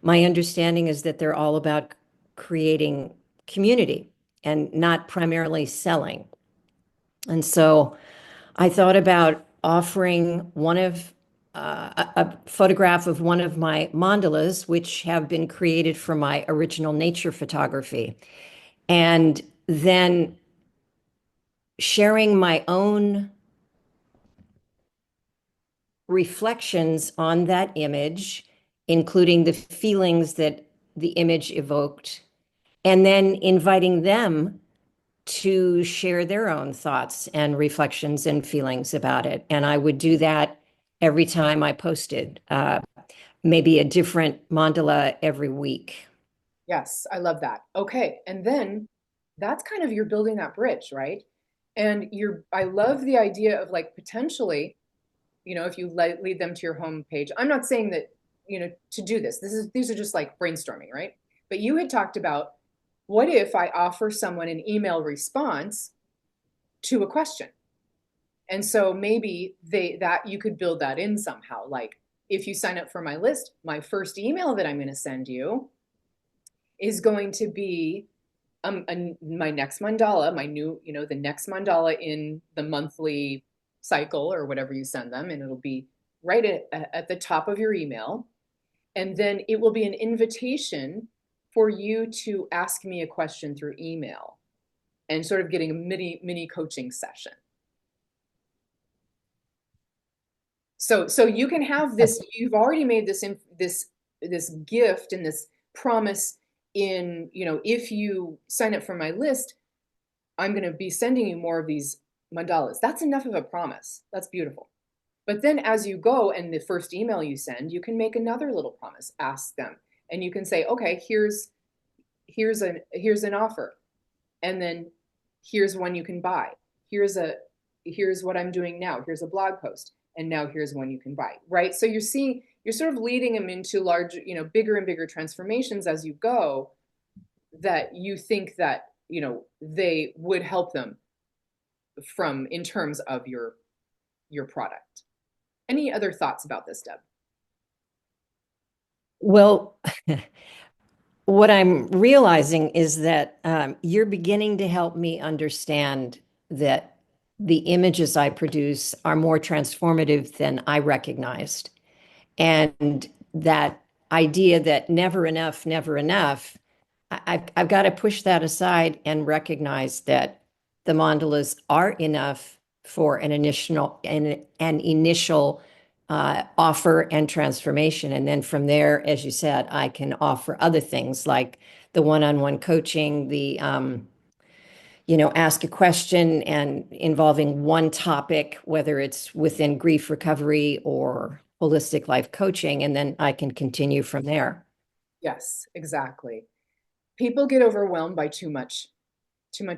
S2: my understanding is that they're all about creating community and not primarily selling. And so I thought about offering a photograph of one of my mandalas, which have been created for my original nature photography. And then sharing my own reflections on that image, including the feelings that the image evoked, and then inviting them to share their own thoughts and reflections and feelings about it. And I would do that every time I posted, maybe a different mandala every week.
S1: Yes, I love that. Okay, and then that's kind of you're building that bridge, right? And I love the idea of like potentially, you know, if you lead them to your home page. I'm not saying that, you know, to do this. These are just like brainstorming, right? But you had talked about what if I offer someone an email response to a question? And so maybe that you could build that in somehow. Like if you sign up for my list, my first email that I'm going to send you is going to be my next mandala, my new, you know, the next mandala in the monthly cycle or whatever you send them. And it'll be right at the top of your email. And then it will be an invitation for you to ask me a question through email and sort of getting a mini coaching session. So you can have this, you've already made this gift and this promise in, if you sign up for my list, I'm going to be sending you more of these mandalas. That's enough of a promise. That's beautiful. But then as you go and the first email you send, you can make another little promise, ask them, and you can say, okay, here's an offer. And then here's one you can buy. Here's what I'm doing now. Here's a blog post. And now here's one you can buy. Right. So you're sort of leading them into large, bigger and bigger transformations as you go that you think that, they would help them from in terms of your product. Any other thoughts about this, Deb?
S2: Well, what I'm realizing is that you're beginning to help me understand that the images I produce are more transformative than I recognized. And that idea that never enough, I've got to push that aside and recognize that the mandalas are enough for an initial offer and transformation. And then from there, as you said, I can offer other things like the one-on-one coaching, the ask a question and involving one topic, whether it's within grief recovery or holistic life coaching, and then I can continue from there.
S1: Yes, exactly. People get overwhelmed by too much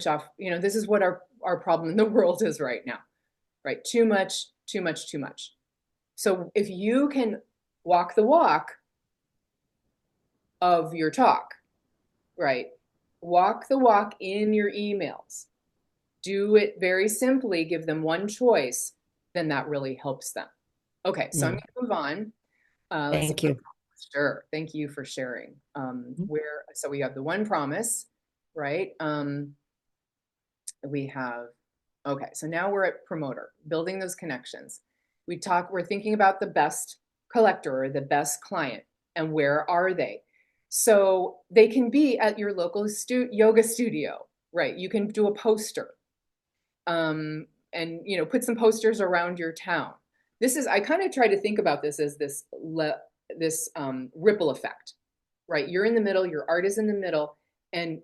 S1: off. This is what our problem in the world is right now, right? Too much, too much, too much. So if you can walk the walk of your talk, right? Walk the walk in your emails. Do it very simply, give them one choice, then that really helps them. Okay, so I'm
S2: Mm.
S1: going to move on. Let's see.
S2: Thank you.
S1: Sure. Thank you for sharing. So we have the one promise, right? We have, okay, so now we're at promoter, building those connections. We're thinking about the best collector or the best client and where are they? So they can be at your local yoga studio, right? You can do a poster, and put some posters around your town. I kind of try to think about this as this ripple effect, right? You're in the middle, your art is in the middle, and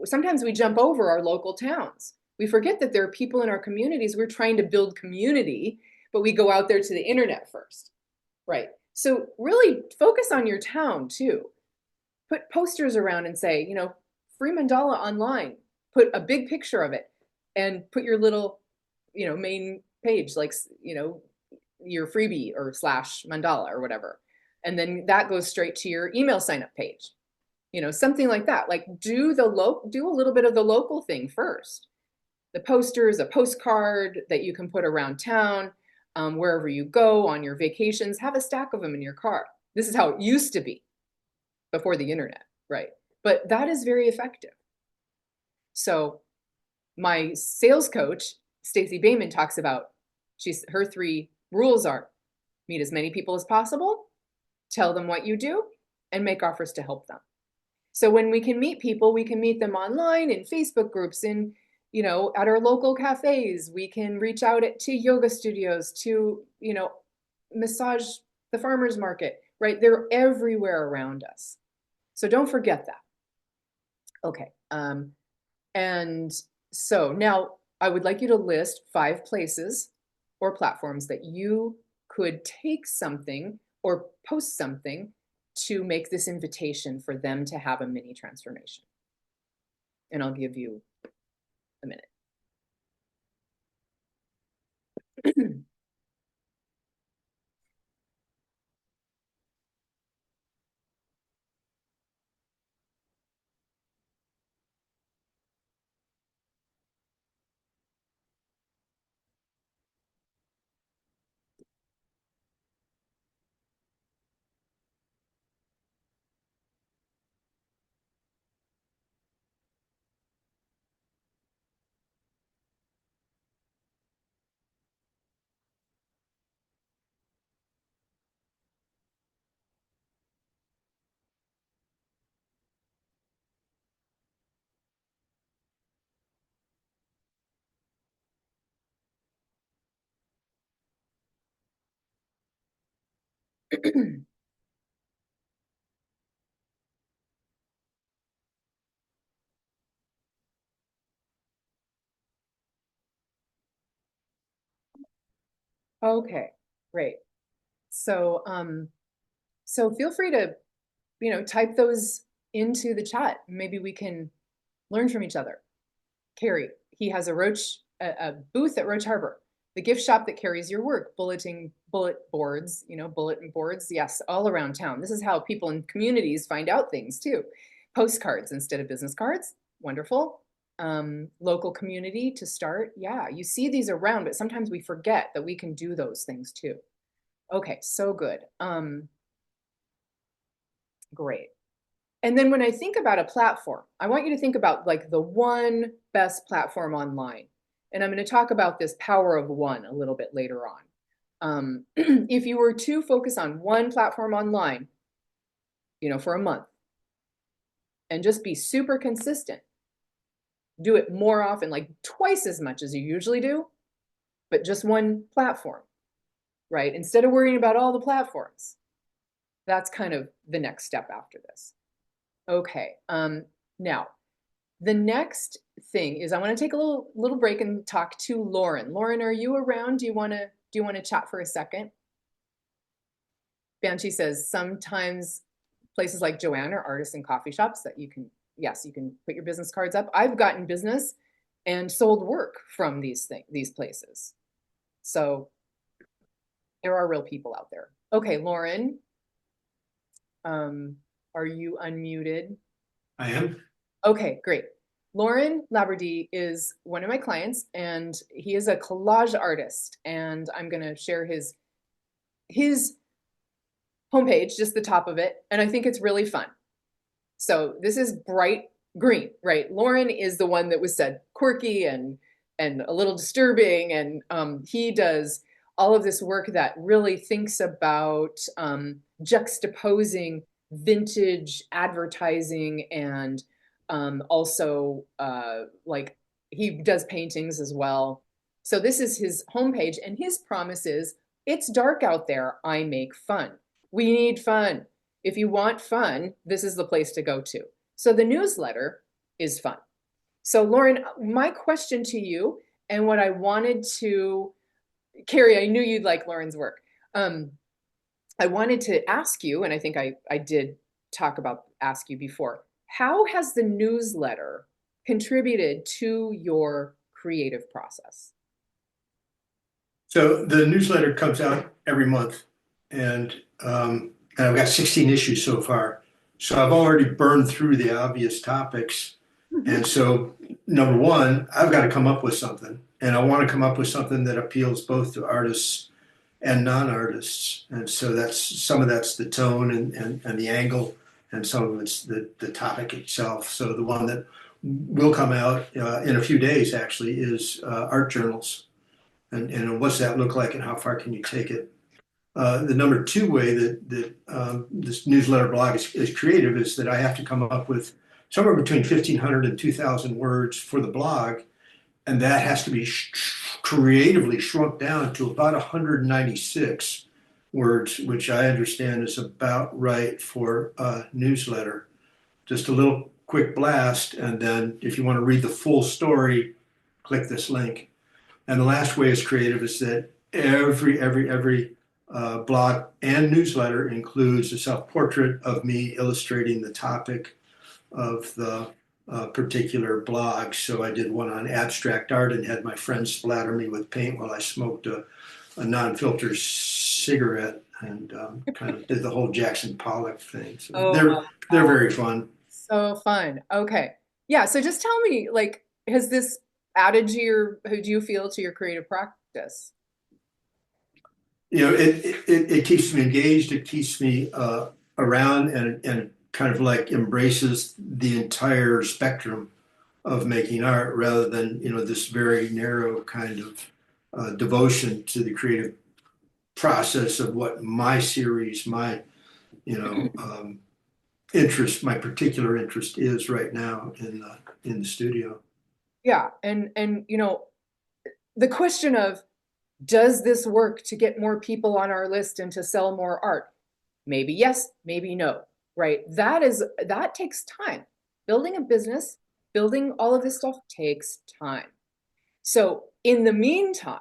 S1: sometimes we jump over our local towns. We forget that there are people in our communities. We're trying to build community, but we go out there to the internet first, right? So really focus on your town too. Put posters around and say, free mandala online. Put a big picture of it and put your little, main page, like, your freebie or slash mandala or whatever. And then that goes straight to your email sign up page. Something like that. Like do a little bit of the local thing first. The posters, a postcard that you can put around town, wherever you go on your vacations, have a stack of them in your car. This is how it used to be before the internet, right? But that is very effective. So my sales coach, Stacey Bayman, talks about her 3 rules are: meet as many people as possible, tell them what you do, and make offers to help them. So when we can meet people, we can meet them online in Facebook groups, at our local cafes. We can reach out to yoga studios, to, massage, the farmers market, right? They're everywhere around us. So don't forget that. Okay. And so now I would like you to list 5 places or platforms that you could take something or post something to make this invitation for them to have a mini transformation. And I'll give you a minute. Okay, great. So, so feel free to, type those into the chat. Maybe we can learn from each other. Carrie, he has a booth at Roach Harbor, the gift shop that carries your work, bullet boards, bulletin boards. Yes, all around town. This is how people in communities find out things too. Postcards instead of business cards. Wonderful. Local community to start. Yeah, you see these around, but sometimes we forget that we can do those things too. Okay, so good. Great. And then when I think about a platform, I want you to think about like the one best platform online. And I'm going to talk about this power of one a little bit later on. If you were to focus on one platform online, for a month and just be super consistent, do it more often, like twice as much as you usually do, but just one platform, right? Instead of worrying about all the platforms, that's kind of the next step after this. Okay. Now, the next thing is I want to take a little break and talk to Lauren. Lauren, are you around? Do you want to chat for a second? Banshee says sometimes places like Joanne are artists and coffee shops that you can put your business cards up. I've gotten business and sold work from these places. So there are real people out there. Okay, Lauren, are you unmuted?
S3: I am.
S1: Okay, great. Lauren Labradee is one of my clients, and he is a collage artist. And I'm going to share his homepage, just the top of it, and I think it's really fun. So this is bright green, right? Lauren is the one that was said quirky and a little disturbing, and he does all of this work that really thinks about juxtaposing vintage advertising and also like he does paintings as well. So this is his homepage, and his promise is, it's dark out there, I make fun. We need fun. If you want fun, this is the place to go to. So the newsletter is fun. So Lauren, my question to you, and what I wanted to, Carrie, I knew you'd like Lauren's work. I wanted to ask you, and I think I did ask you before, how has the newsletter contributed to your creative process?
S3: So the newsletter comes out every month, and I've got 16 issues so far. So I've already burned through the obvious topics. And so, number one, I've got to come up with something. And I want to come up with something that appeals both to artists and non-artists. And so some of that's the tone and the angle, and some of it's the topic itself. So the one that will come out in a few days actually is art journals. And what's that look like, and how far can you take it? The number two way that this newsletter blog is creative is that I have to come up with somewhere between 1,500 and 2,000 words for the blog, and that has to be creatively shrunk down to about 196 words, which I understand is about right for a newsletter. Just a little quick blast, and then if you want to read the full story, click this link. And the last way is creative is that every blog and newsletter includes a self-portrait of me illustrating the topic of the particular blog. So I did one on abstract art and had my friends splatter me with paint while I smoked a non-filter cigarette, and kind of did the whole Jackson Pollock thing. So
S1: Oh,
S3: they're very fun.
S1: so fun. Okay. Yeah. So just tell me, like, has this added to how do you feel to your creative practice?
S3: It keeps me engaged. It keeps me around, and kind of like embraces the entire spectrum of making art, rather than this very narrow kind of devotion to the creative process of what my series, my interest, my particular interest is right now in the studio.
S1: Yeah. And the question of, does this work to get more people on our list and to sell more art? Maybe yes, maybe no, right? That takes time. Building a business, building all of this stuff takes time. So in the meantime,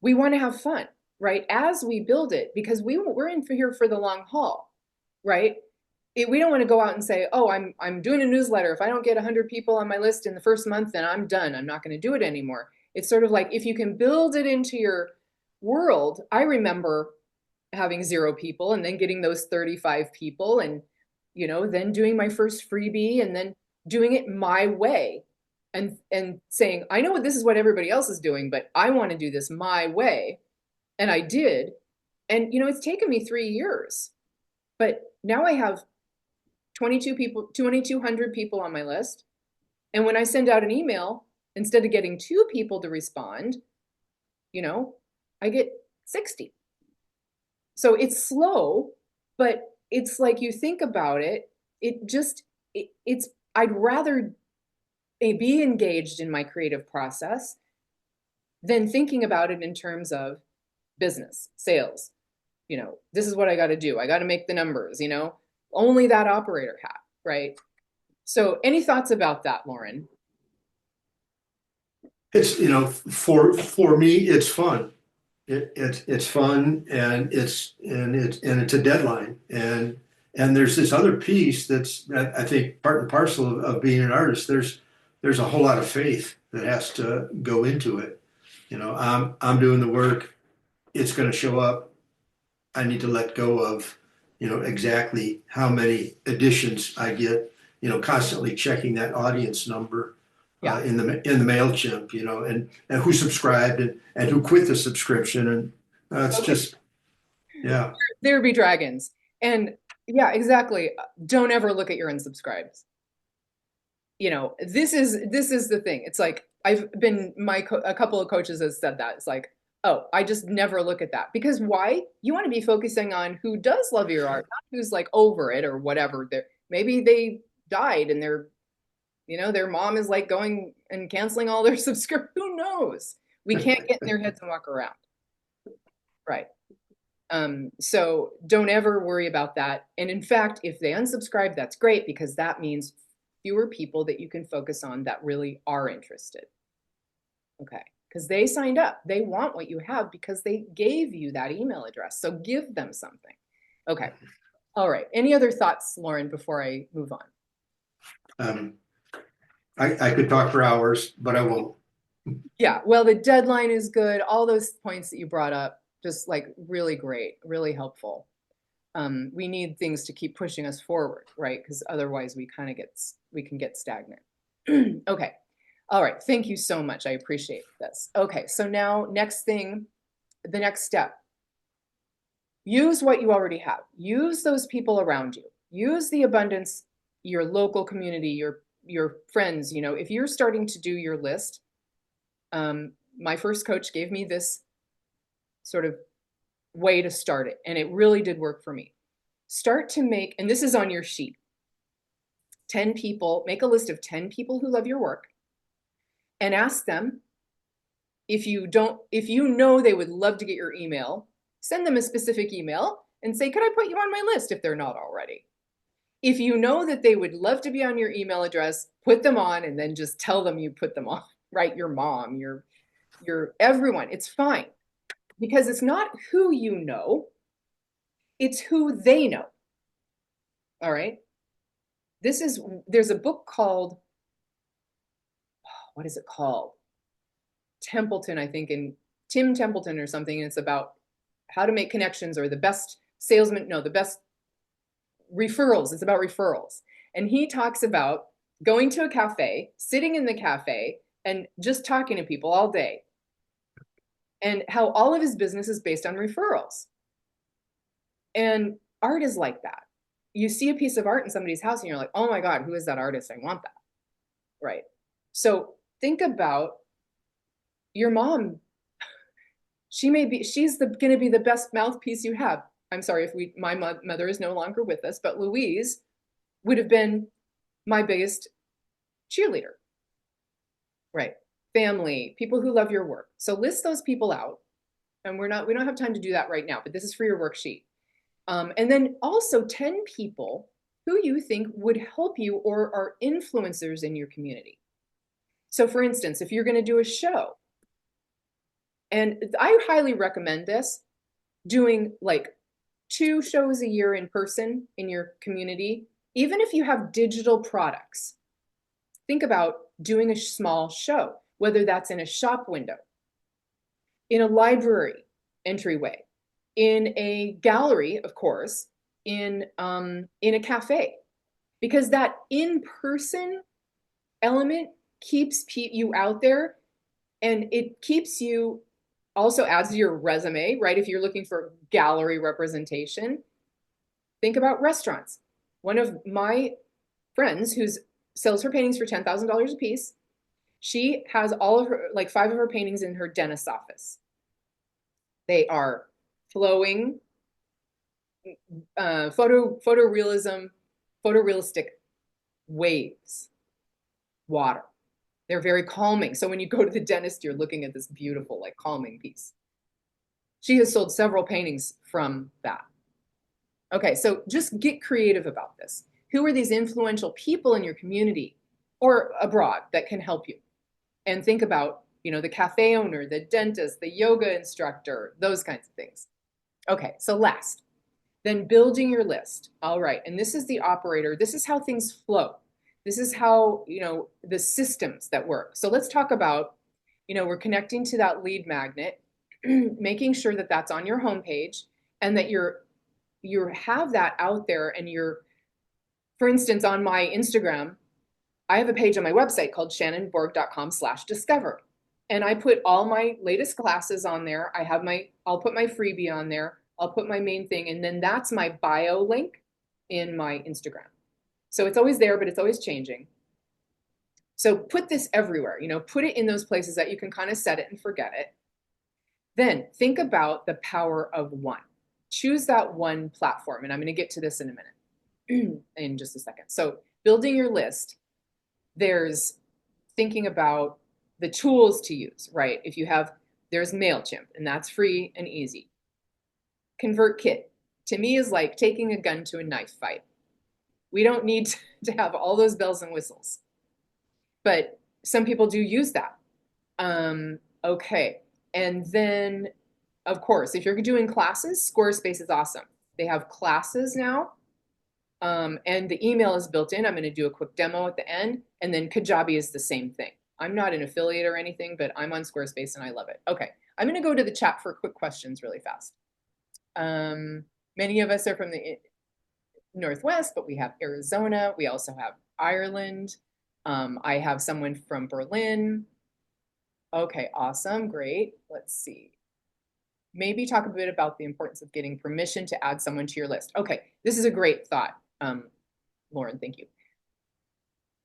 S1: we want to have fun, right? As we build it, because we're in for here for the long haul, right? We don't want to go out and say, oh, I'm doing a newsletter. If I don't get 100 people on my list in the first month, then I'm done. I'm not going to do it anymore. It's sort of like if you can build it into your world. I remember having 0 people and then getting those 35 people and then doing my first freebie and then doing it my way and saying, I know this is what everybody else is doing, but I want to do this my way. And I did. And it's taken me 3 years, but now I have 2,200 people on my list. And when I send out an email, instead of getting 2 people to respond, I get 60. So it's slow, but it's like you think about it, I'd rather be engaged in my creative process than thinking about it in terms of business, sales. This is what I got to do. I got to make the numbers, only that operator hat, right? So any thoughts about that, Lauren?
S3: It's, for me, it's fun. It's fun, and it's a deadline, and there's this other piece that's, I think, part and parcel of being an artist. There's a whole lot of faith that has to go into it. I'm doing the work. It's going to show up. I need to let go of, exactly how many editions I get. Constantly checking that audience number
S1: Yeah.
S3: in the MailChimp, and who subscribed and who quit the subscription, and it's
S1: Okay.
S3: just, yeah.
S1: There be dragons. And yeah, exactly. Don't ever look at your unsubscribes. This is the thing. It's like I've been a couple of coaches have said that. It's like, oh, I just never look at that. Because why? You want to be focusing on who does love your art, not who's like over it or whatever. Maybe they died and their mom is like going and canceling all their subscriptions. Who knows? We can't get in their heads and walk around. Right. So don't ever worry about that. And in fact, if they unsubscribe, that's great, because that means fewer people that you can focus on that really are interested. Okay. Because they signed up. They want what you have because they gave you that email address. So give them something. Okay. All right. Any other thoughts, Lauren, before I move on?
S3: I could talk for hours, but I won't.
S1: Yeah. Well, the deadline is good. All those points that you brought up, just like really great, really helpful. We need things to keep pushing us forward, right? Because otherwise we can get stagnant. Okay. All right. Thank you so much. I appreciate this. Okay. So now the next step, use what you already have. Use those people around you. Use the abundance, your local community, your friends. If you're starting to do your list, my first coach gave me this sort of way to start it, and it really did work for me. Start to make, and this is on your sheet, 10 people, make a list of 10 people who love your work, and ask them, if you know they would love to get your email, send them a specific email and say, could I put you on my list if they're not already? If you know that they would love to be on your email address, put them on, and then just tell them you put them on, right? Your mom, your everyone, it's fine. Because it's not who you know, it's who they know. All right. There's a book called, what is it called? Templeton, I think, in Tim Templeton or something. And it's about how to make connections, or the best salesman, no, the best referrals. It's about referrals. And he talks about going to a cafe, sitting in the cafe, and just talking to people all day. And how all of his business is based on referrals. And art is like that. You see a piece of art in somebody's house and you're like, oh my God, who is that artist? I want that. Right. So think about your mom. She's going to be the best mouthpiece you have. I'm sorry if my mother is no longer with us, but Louise would have been my biggest cheerleader. Right. Family, people who love your work. So list those people out. And we don't have time to do that right now, but this is for your worksheet. And then also 10 people who you think would help you or are influencers in your community. So for instance, if you're going to do a show, and I highly recommend this, doing like 2 shows a year in person in your community, even if you have digital products, think about doing a small show, whether that's in a shop window, in a library entryway, in a gallery, of course, in a cafe, because that in-person element keeps you out there, and it keeps you, also adds to your resume, right? If you're looking for gallery representation, think about restaurants. One of my friends who sells her paintings for $10,000 a piece, she has all of her, like 5 of her paintings in her dentist's office. They are flowing, photorealistic waves, water. They're very calming. So when you go to the dentist, you're looking at this beautiful, like calming piece. She has sold several paintings from that. Okay, so just get creative about this. Who are these influential people in your community or abroad that can help you? And think about, the cafe owner, the dentist, the yoga instructor, those kinds of things. Okay, so last, then building your list. All right, and this is the operator. This is how things flow. This is how, the systems that work. So let's talk about, we're connecting to that lead magnet, making sure that that's on your homepage and that you have that out there, and for instance, on my Instagram, I have a page on my website called shannonborg.com/discover. And I put all my latest classes on there. I'll put my freebie on there. I'll put my main thing. And then that's my bio link in my Instagram. So it's always there, but it's always changing. So put this everywhere, put it in those places that you can kind of set it and forget it. Then think about the power of one. Choose that one platform. And I'm going to get to this in a minute, in just a second. So building your list, there's thinking about the tools to use, right? There's MailChimp, and that's free and easy. ConvertKit, to me, is like taking a gun to a knife fight. We don't need to have all those bells and whistles, but some people do use that. Okay, and then, of course, if you're doing classes, Squarespace is awesome. They have classes now, and the email is built in. I'm going to do a quick demo at the end, and then Kajabi is the same thing. I'm not an affiliate or anything, but I'm on Squarespace and I love it. Okay, I'm going to go to the chat for quick questions really fast. Many of us are from the Northwest, but we have Arizona. We also have Ireland. I have someone from Berlin. Okay, awesome, great. Let's see. Maybe talk a bit about the importance of getting permission to add someone to your list. Okay, this is a great thought, Lauren, thank you.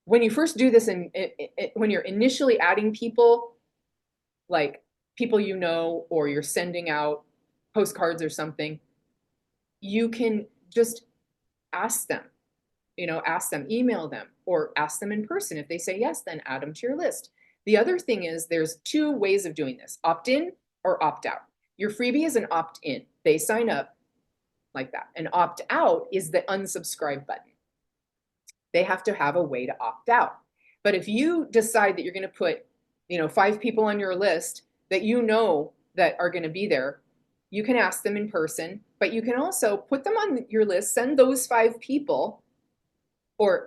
S1: When you first do this, and when you're initially adding people, like people or you're sending out postcards or something, you can just ask them, email them, or ask them in person. If they say yes, then add them to your list. The other thing is there's 2 ways of doing this, opt-in or opt-out. Your freebie is an opt-in. They sign up like that. An opt-out is the unsubscribe button. They have to have a way to opt out. But if you decide that you're going to put, 5 people on your list that that are going to be there, you can ask them in person, but you can also put them on your list, send those 5 people, or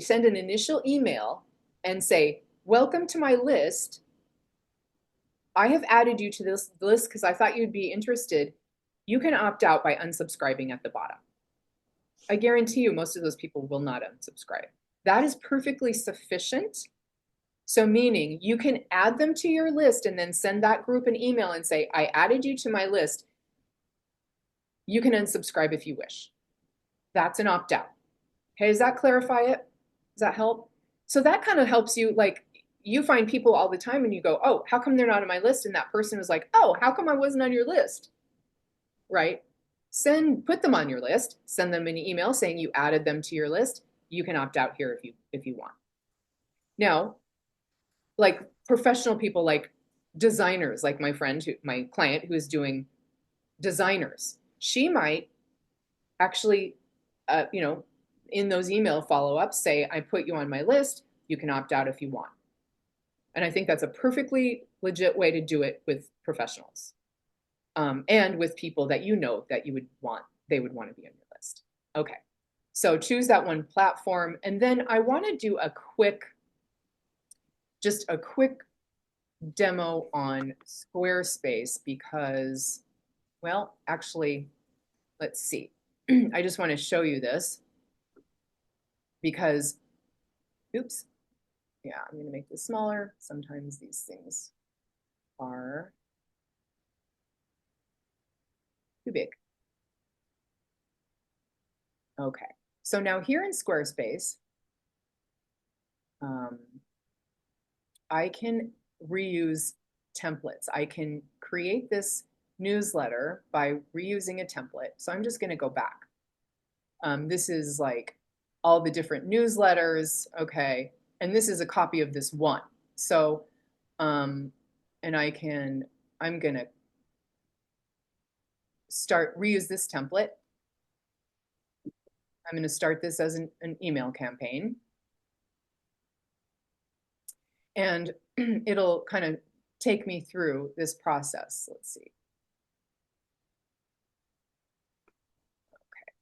S1: send an initial email and say, welcome to my list. I have added you to this list because I thought you'd be interested. You can opt out by unsubscribing at the bottom. I guarantee you most of those people will not unsubscribe. That is perfectly sufficient. So meaning you can add them to your list and then send that group an email and say, I added you to my list. You can unsubscribe if you wish. That's an opt-out. Okay, does that clarify it? Does that help? So that kind of helps you, like you find people all the time and you go, oh, how come they're not on my list? And that person was like, oh, how come I wasn't on your list? Right? Put them on your list, send them an email saying you added them to your list. You can opt out here if you want. Now, like professional people, like designers, like my client who is doing designers, she might actually, in those email follow-ups say, I put you on my list, you can opt out if you want. And I think that's a perfectly legit way to do it with professionals. And with people that that they would want to be on your list. Okay, so choose that one platform. And then I want to do just a quick demo on Squarespace because, well, actually, let's see. I just want to show you this because, oops, yeah, I'm going to make this smaller. Sometimes these things are too big. Okay, so now here in Squarespace, I can reuse templates. I can create this newsletter by reusing a template. So I'm just going to go back. This is like all the different newsletters. Okay. And this is a copy of this one. So, and I'm going to reuse this template. I'm going to start this as an email campaign. And it'll kind of take me through this process. Let's see. Okay.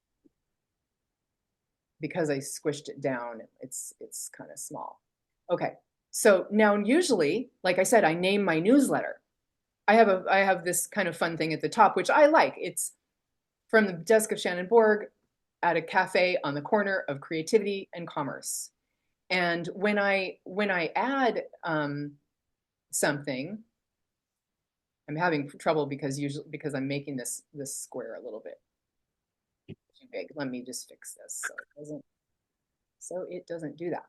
S1: Because I squished it down, it's kind of small. Okay. So now usually, like I said, I name my newsletter. I have this kind of fun thing at the top, which I like. It's from the desk of Shannon Borg at a cafe on the corner of creativity and commerce. And when I add something, I'm having trouble because I'm making this square a little bit too big. Let me just fix this so it doesn't do that.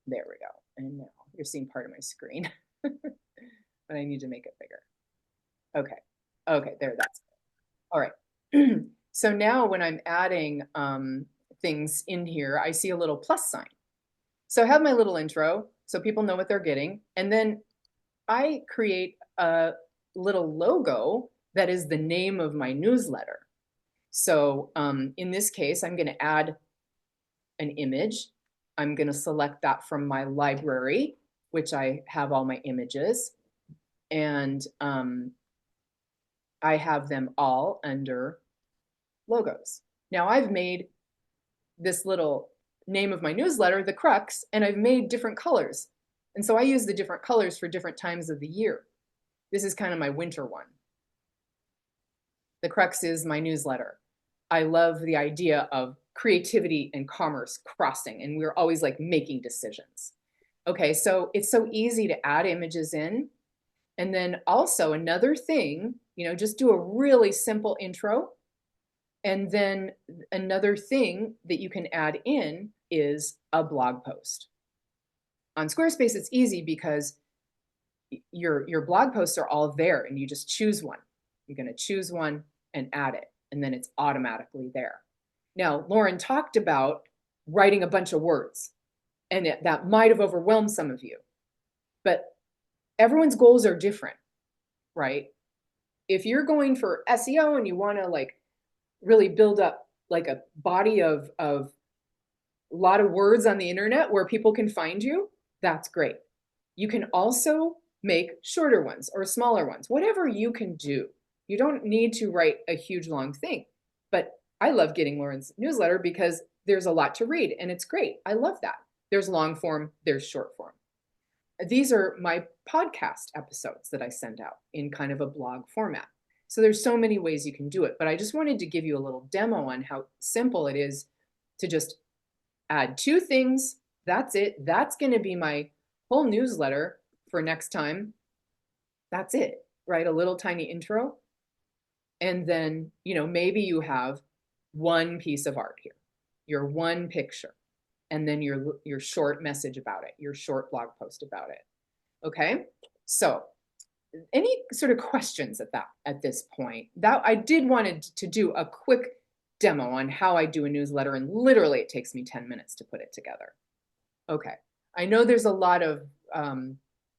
S1: There we go. And now you're seeing part of my screen, but I need to make it bigger. Okay. Okay, there, that's it. All right. So now when I'm adding things in here, I see a little plus sign. So I have my little intro so people know what they're getting. And then I create a little logo that is the name of my newsletter. So in this case, I'm going to add an image. I'm going to select that from my library, which I have all my images. And I have them all under logos. Now I've made this little name of my newsletter the crux, and I've made different colors. And so I use the different colors for different times of the year. This is kind of my winter one. The crux is my newsletter. I love the idea of creativity and commerce crossing, and we're always like making decisions. Okay, so it's so easy to add images in. And then also another thing, just do a really simple intro. And then another thing that you can add in is a blog post. On Squarespace, it's easy because your blog posts are all there and you just choose one. You're going to choose one and add it, and then it's automatically there. Now, Lauren talked about writing a bunch of words, and that might have overwhelmed some of you, but everyone's goals are different, right? If you're going for SEO and you want to like really build up like a body of a lot of words on the internet where people can find you, that's great. You can also make shorter ones or smaller ones, whatever you can do. You don't need to write a huge long thing, but I love getting Lauren's newsletter because there's a lot to read and it's great. I love that. There's long form, there's short form. These are my podcast episodes that I send out in kind of a blog format. So there's so many ways you can do it, but I just wanted to give you a little demo on how simple it is to just add 2 things. That's it. That's going to be my whole newsletter for next time. That's it, right? A little tiny intro. And then, maybe you have one piece of art here, your one picture, and then your short message about it, your short blog post about it. Okay. So any sort of questions at this point? That I did wanted to do a quick demo on how I do a newsletter, and literally it takes me 10 minutes to put it together. Okay. I know there's a lot of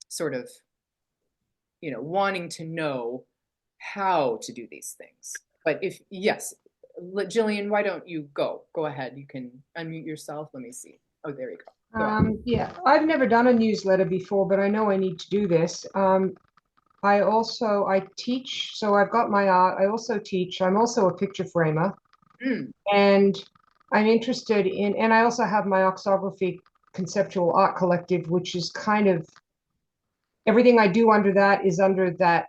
S1: sort of, wanting to know how to do these things. But yes, Jillian, why don't you go ahead? You can unmute yourself. Let me see. Oh, there you go ahead.
S4: Yeah, I've never done a newsletter before, but I know I need to do this. I teach, so I've got my art. I also teach. I'm also a picture framer, and I'm interested in, and I also have my Oxography Conceptual Art Collective, which is kind of everything I do under that is under that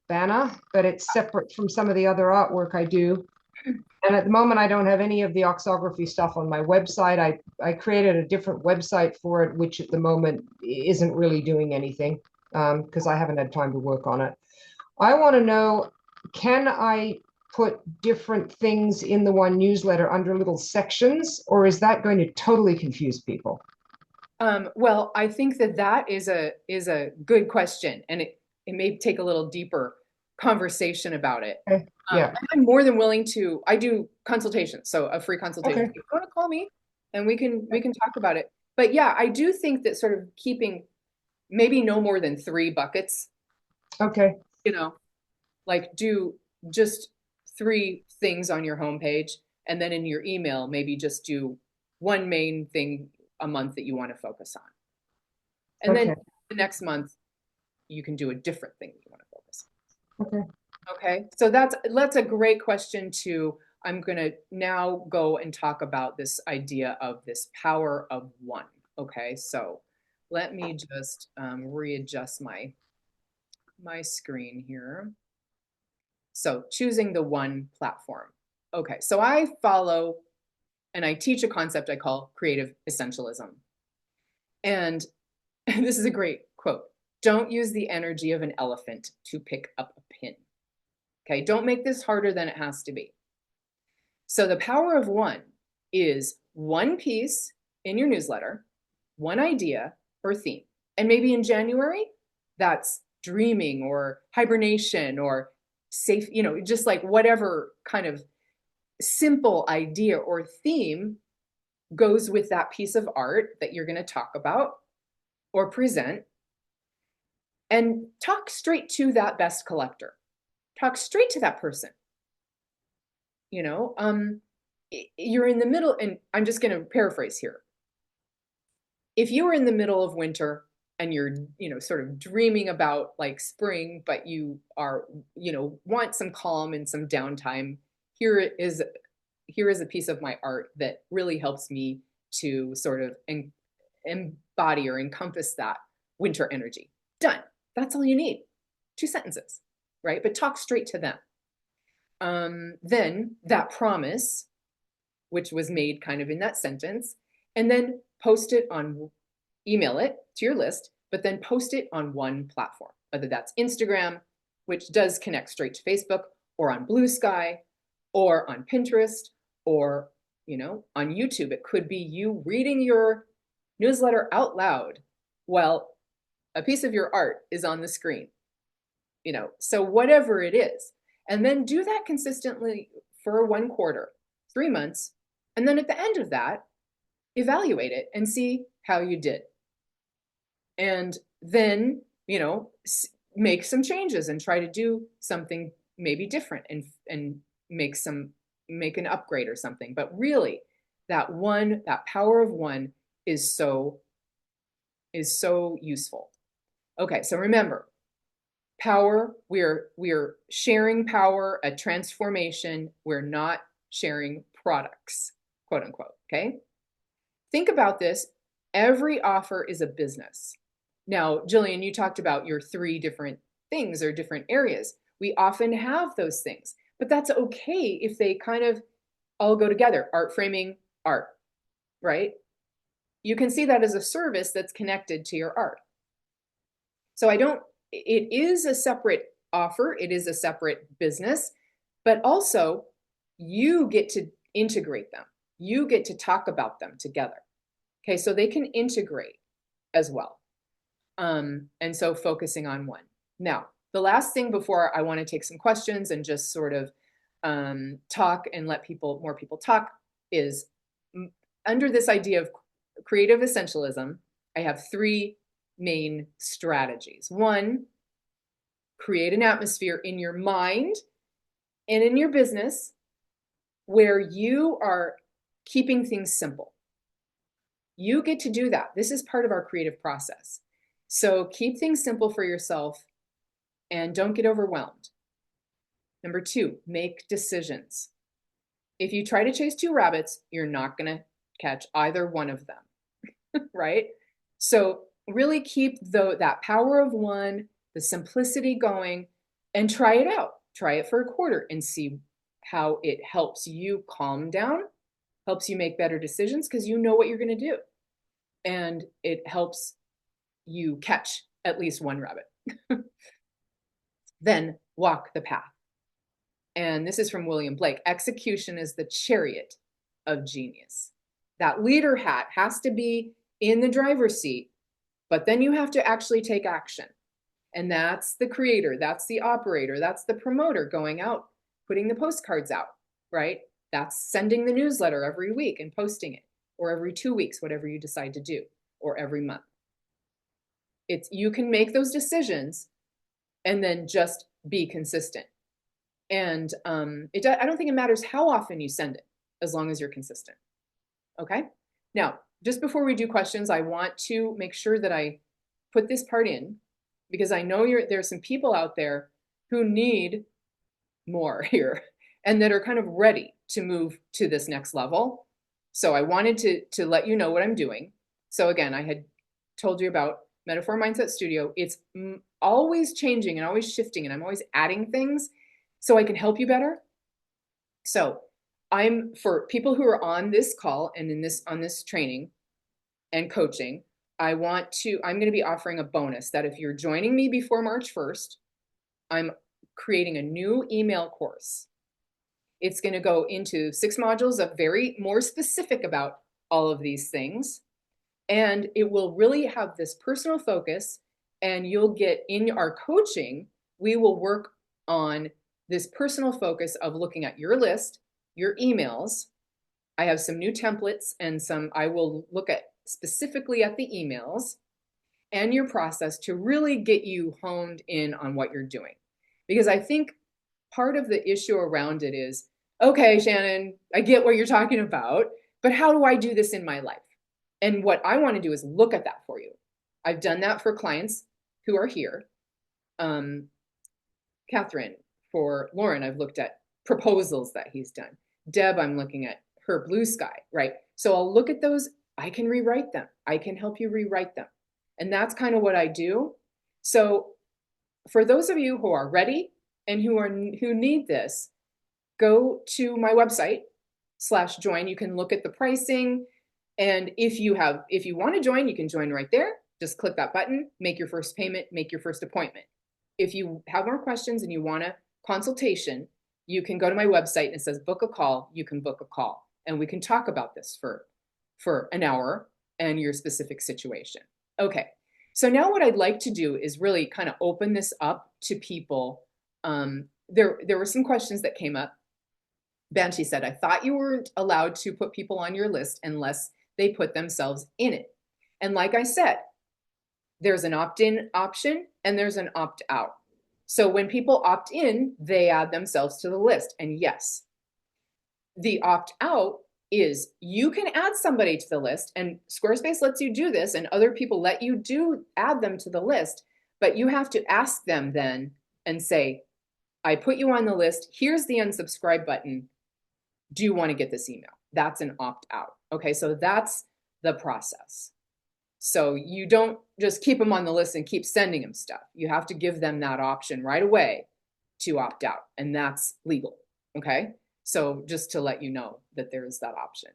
S4: banner, but it's separate from some of the other artwork I do. And at the moment, I don't have any of the oxography stuff on my website. I created a different website for it, which at the moment isn't really doing anything because I haven't had time to work on it. I want to know, can I put different things in the one newsletter under little sections, or is that going to totally confuse people?
S1: Well, I think that is a good question, and it may take a little deeper conversation about it.
S4: Okay. Yeah.
S1: I'm more than willing to. I do consultations, so a free consultation.
S4: Okay.
S1: You want to call me, and we can talk about it. But yeah, I do think that sort of keeping maybe no more than 3 buckets.
S4: Okay.
S1: Like do just 3 things on your homepage, and then in your email, maybe just do one main thing a month that you want to focus on. And then the next month, you can do a different thing that you want to focus on.
S4: Okay.
S1: Okay. So that's a great question too. I'm going to now go and talk about this idea of this power of one. Okay. So let me just readjust my screen here. So choosing the one platform. Okay. So I follow and I teach a concept I call creative essentialism. And this is a great quote. Don't use the energy of an elephant to pick up a pin. Okay, don't make this harder than it has to be. So the power of one is one piece in your newsletter, one idea or theme. And maybe in January, that's dreaming or hibernation or safe, just like whatever kind of simple idea or theme goes with that piece of art that you're going to talk about or present. And talk straight to that best collector. Talk straight to that person. You're in the middle, and I'm just going to paraphrase here. If you were in the middle of winter and you're, sort of dreaming about like spring, but you are, want some calm and some downtime, here is a piece of my art that really helps me to sort of embody or encompass that winter energy. Done. That's all you need. 2 sentences, right? But talk straight to them. Then that promise, which was made kind of in that sentence, and then email it to your list, but then post it on one platform, whether that's Instagram, which does connect straight to Facebook, or on Blue Sky, or on Pinterest, or, on YouTube. It could be you reading your newsletter out loud while a piece of your art is on the screen, so whatever it is. And then do that consistently for 1 quarter, 3 months. And then at the end of that, evaluate it and see how you did. And then, make some changes and try to do something maybe different and make an upgrade or something. But really, that power of one is so useful. Okay, so remember, power, we're sharing power, a transformation. We're not sharing products, quote unquote, okay? Think about this. Every offer is a business. Now, Jillian, you talked about your 3 different things or different areas. We often have those things, but that's okay if they kind of all go together. Art framing, art, right? You can see that as a service that's connected to your art. So it is a separate offer, it is a separate business, but also you get to integrate them. You get to talk about them together. Okay, so they can integrate as well. And so focusing on one. Now, the last thing before I want to take some questions and just sort of talk and let more people talk is under this idea of creative essentialism, I have 3 main strategies. 1, create an atmosphere in your mind and in your business where you are keeping things simple. You get to do that. This is part of our creative process. So keep things simple for yourself and don't get overwhelmed. Number 2, make decisions. If you try to chase 2 rabbits, you're not going to catch either one of them, right? So really keep that power of one, the simplicity going, and try it out. Try it for a quarter and see how it helps you calm down, helps you make better decisions because you know what you're going to do. And it helps you catch at least one rabbit. Then walk the path. And this is from William Blake. Execution is the chariot of genius. That leader hat has to be in the driver's seat, but then you have to actually take action. And that's the creator, that's the operator, that's the promoter going out, putting the postcards out, right? That's sending the newsletter every week and posting it, or every 2 weeks, whatever you decide to do, or every month. You can make those decisions and then just be consistent. And I don't think it matters how often you send it, as long as you're consistent. Okay? Now, just before we do questions, I want to make sure that I put this part in, because I know there's some people out there who need more here and that are kind of ready to move to this next level. So I wanted to let you know what I'm doing. So again, I had told you about Metaphor Mindset Studio. It's always changing and always shifting, and I'm always adding things so I can help you better. So for people who are on this call and on this training and coaching, I'm going to be offering a bonus that if you're joining me before March 1st, I'm creating a new email course. It's going to go into 6 modules of very more specific about all of these things. And it will really have this personal focus, and you'll get in our coaching, we will work on this personal focus of looking at your list, your emails. I have some new templates and I will look at specifically at the emails and your process to really get you honed in on what you're doing. Because I think part of the issue around it is, okay, Shannon, I get what you're talking about, but how do I do this in my life? And what I want to do is look at that for you. I've done that for clients who are here. Catherine, for Lauren, I've looked at proposals that he's done. Deb, I'm looking at her Blue Sky, right? So I'll look at those. I can rewrite them. I can help you rewrite them. And that's kind of what I do. So for those of you who are ready and who need this, go to my website /join. You can look at the pricing. And if you want to join, you can join right there. Just click that button, make your first payment, make your first appointment. If you have more questions and you want a consultation, you can go to my website and it says book a call. You can book a call and we can talk about this for an hour and your specific situation. Okay, so now what I'd like to do is really kind of open this up to people. There were some questions that came up. Banshee said, I thought you weren't allowed to put people on your list unless they put themselves in it. And like I said, there's an opt-in option and there's an opt-out. So when people opt in, they add themselves to the list. And yes, the opt-out is you can add somebody to the list, and Squarespace lets you do this, and other people let you add them to the list, but you have to ask them then and say, I put you on the list. Here's the unsubscribe button. Do you want to get this email? That's an opt-out. Okay, so that's the process. So you don't just keep them on the list and keep sending them stuff. You have to give them that option right away to opt out, and that's legal. Okay, so just to let you know that there is that option.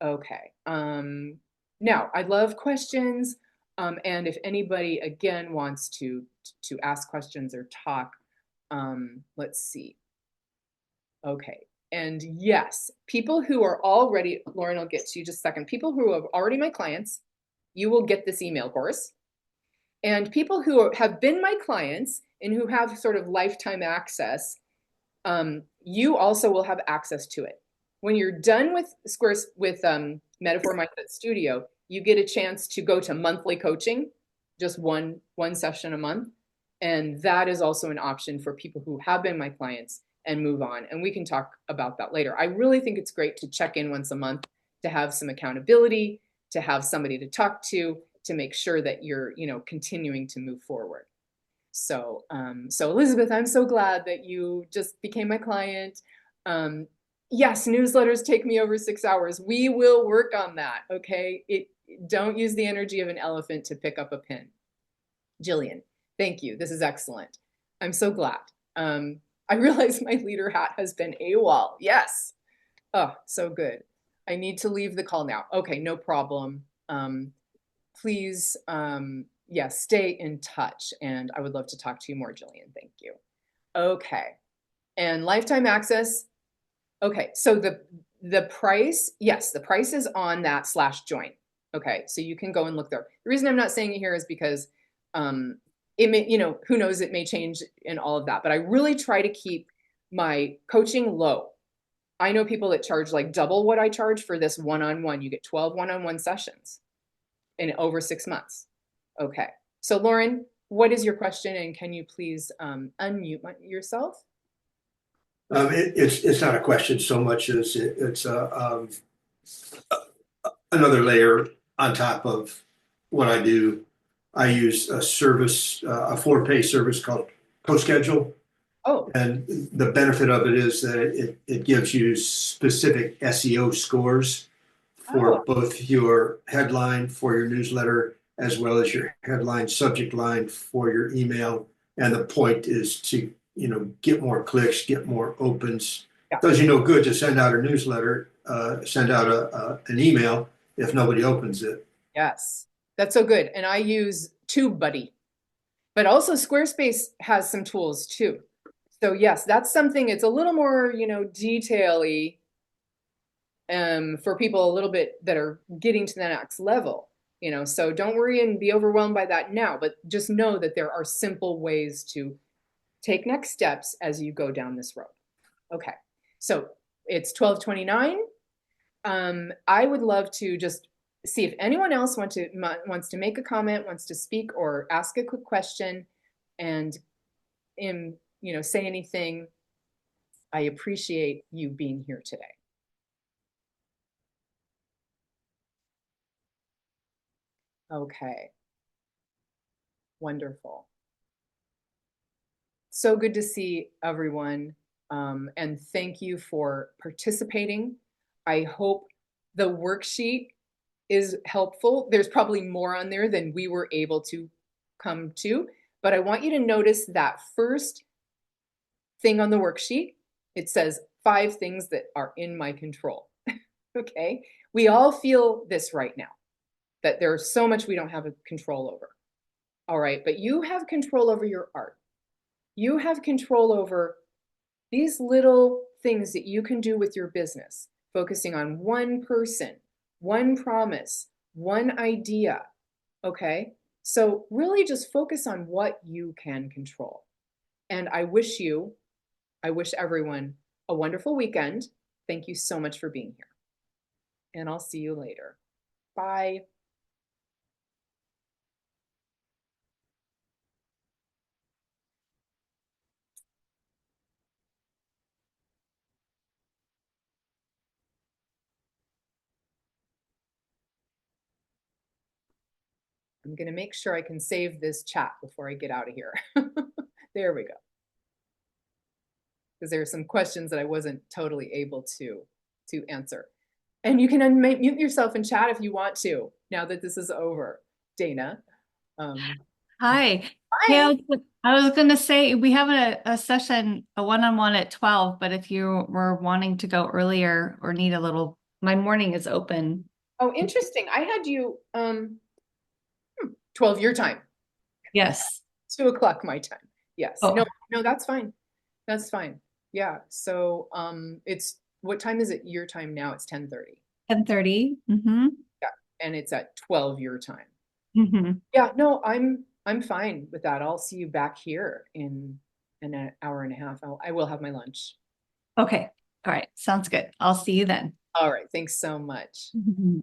S1: Okay, now I love questions, and if anybody again wants to ask questions or talk, let's see. Okay. And yes, people who are already, Lauren, I'll get to you just a second. People who are already my clients, you will get this email course. And people who have been my clients and who have sort of lifetime access, you also will have access to it. When you're done with Metaphor Mindset Studio, you get a chance to go to monthly coaching, just one session a month. And that is also an option for people who have been my clients and move on. And we can talk about that later. I really think it's great to check in once a month, to have some accountability, to have somebody to talk to make sure that you're, continuing to move forward. So, so Elizabeth, I'm so glad that you just became my client. Yes, newsletters take me over 6 hours. We will work on that. Okay. Don't use the energy of an elephant to pick up a pin. Jillian, thank you. This is excellent. I'm so glad. I realize my leader hat has been AWOL. Yes. Oh, so good. I need to leave the call now. Okay, no problem. Please, yes, stay in touch. And I would love to talk to you more, Jillian. Thank you. Okay. And lifetime access. Okay, so the price, yes, the price is on that /join. Okay, so you can go and look there. The reason I'm not saying it here is because it may, who knows, it may change in all of that. But I really try to keep my coaching low. I know people that charge like double what I charge for this one-on-one. You get 12 one-on-one sessions in over 6 months. Okay, so Lauren, what is your question? And can you please unmute yourself?
S3: It's not a question so much as it's another layer on top of what I do. I use a service, a for-pay service called CoSchedule.
S1: Oh,
S3: And the benefit of it is that it gives you specific SEO scores for both your headline for your newsletter, as well as your headline subject line for your email. And the point is to, get more clicks, get more opens.
S1: Yeah.
S3: Does you no good to send out a newsletter, send out an email if nobody opens it.
S1: yes, that's so good. And I use TubeBuddy, but also Squarespace has some tools too. So yes, that's something, it's a little more, detail-y for people a little bit that are getting to the next level, so don't worry and be overwhelmed by that now, but just know that there are simple ways to take next steps as you go down this road. Okay, so it's 12:29. I would love to just see if anyone else wants to make a comment, wants to speak or ask a quick question, and say anything. I appreciate you being here today. Okay. Wonderful. So good to see everyone. And thank you for participating. I hope the worksheet is helpful. There's probably more on there than we were able to come to, but I want you to notice that first thing on the worksheet. It says 5 things that are in my control. Okay. We all feel this right now, that there's so much we don't have control over. All right. But you have control over your art. You have control over these little things that you can do with your business, focusing on one person, one promise, one idea. Okay. So really just focus on what you can control. And I wish everyone a wonderful weekend. Thank you so much for being here. And I'll see you later. Bye. I'm going to make sure I can save this chat before I get out of here. There we go. Because there are some questions that I wasn't totally able to answer. And you can unmute yourself and chat if you want to, now that this is over. Dana.
S5: Hi.
S1: Hi.
S5: Yeah, I was going to say we have a session, a one-on-one at 12, but if you were wanting to go earlier or need a little, my morning is open.
S1: Oh, interesting. I had you 12 your time.
S5: Yes.
S1: 2 o'clock my time. Yes.
S5: Oh.
S1: No, that's fine. That's fine. Yeah. So it's, what time is it your time now? It's 10:30.
S5: 10:30. Mm-hmm.
S1: Yeah. And it's at 12 your time.
S5: Mm-hmm.
S1: Yeah, no, I'm fine with that. I'll see you back here in an hour and a half. I will have my lunch.
S5: Okay. All right. Sounds good. I'll see you then.
S1: All right. Thanks so much.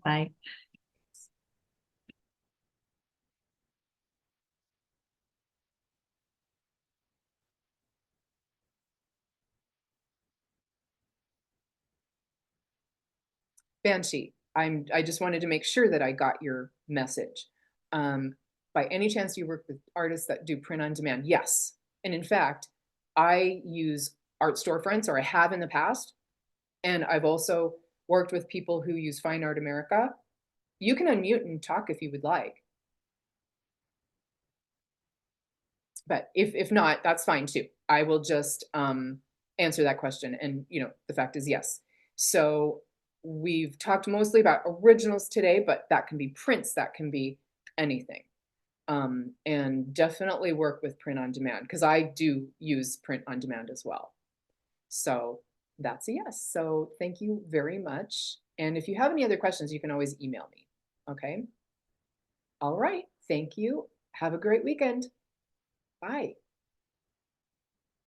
S5: Bye.
S1: Banshee, I just wanted to make sure that I got your message. By any chance do you work with artists that do print on demand? Yes. And in fact, I use art storefronts, or I have in the past. And I've also worked with people who use Fine Art America. You can unmute and talk if you would like. But if not, that's fine too. I will just answer that question. And the fact is yes. So we've talked mostly about originals today, but that can be prints, that can be anything. And definitely work with print on demand, because I do use print on demand as well. So that's a yes. So thank you very much. And if you have any other questions, you can always email me. Okay. All right. Thank you. Have a great weekend. Bye.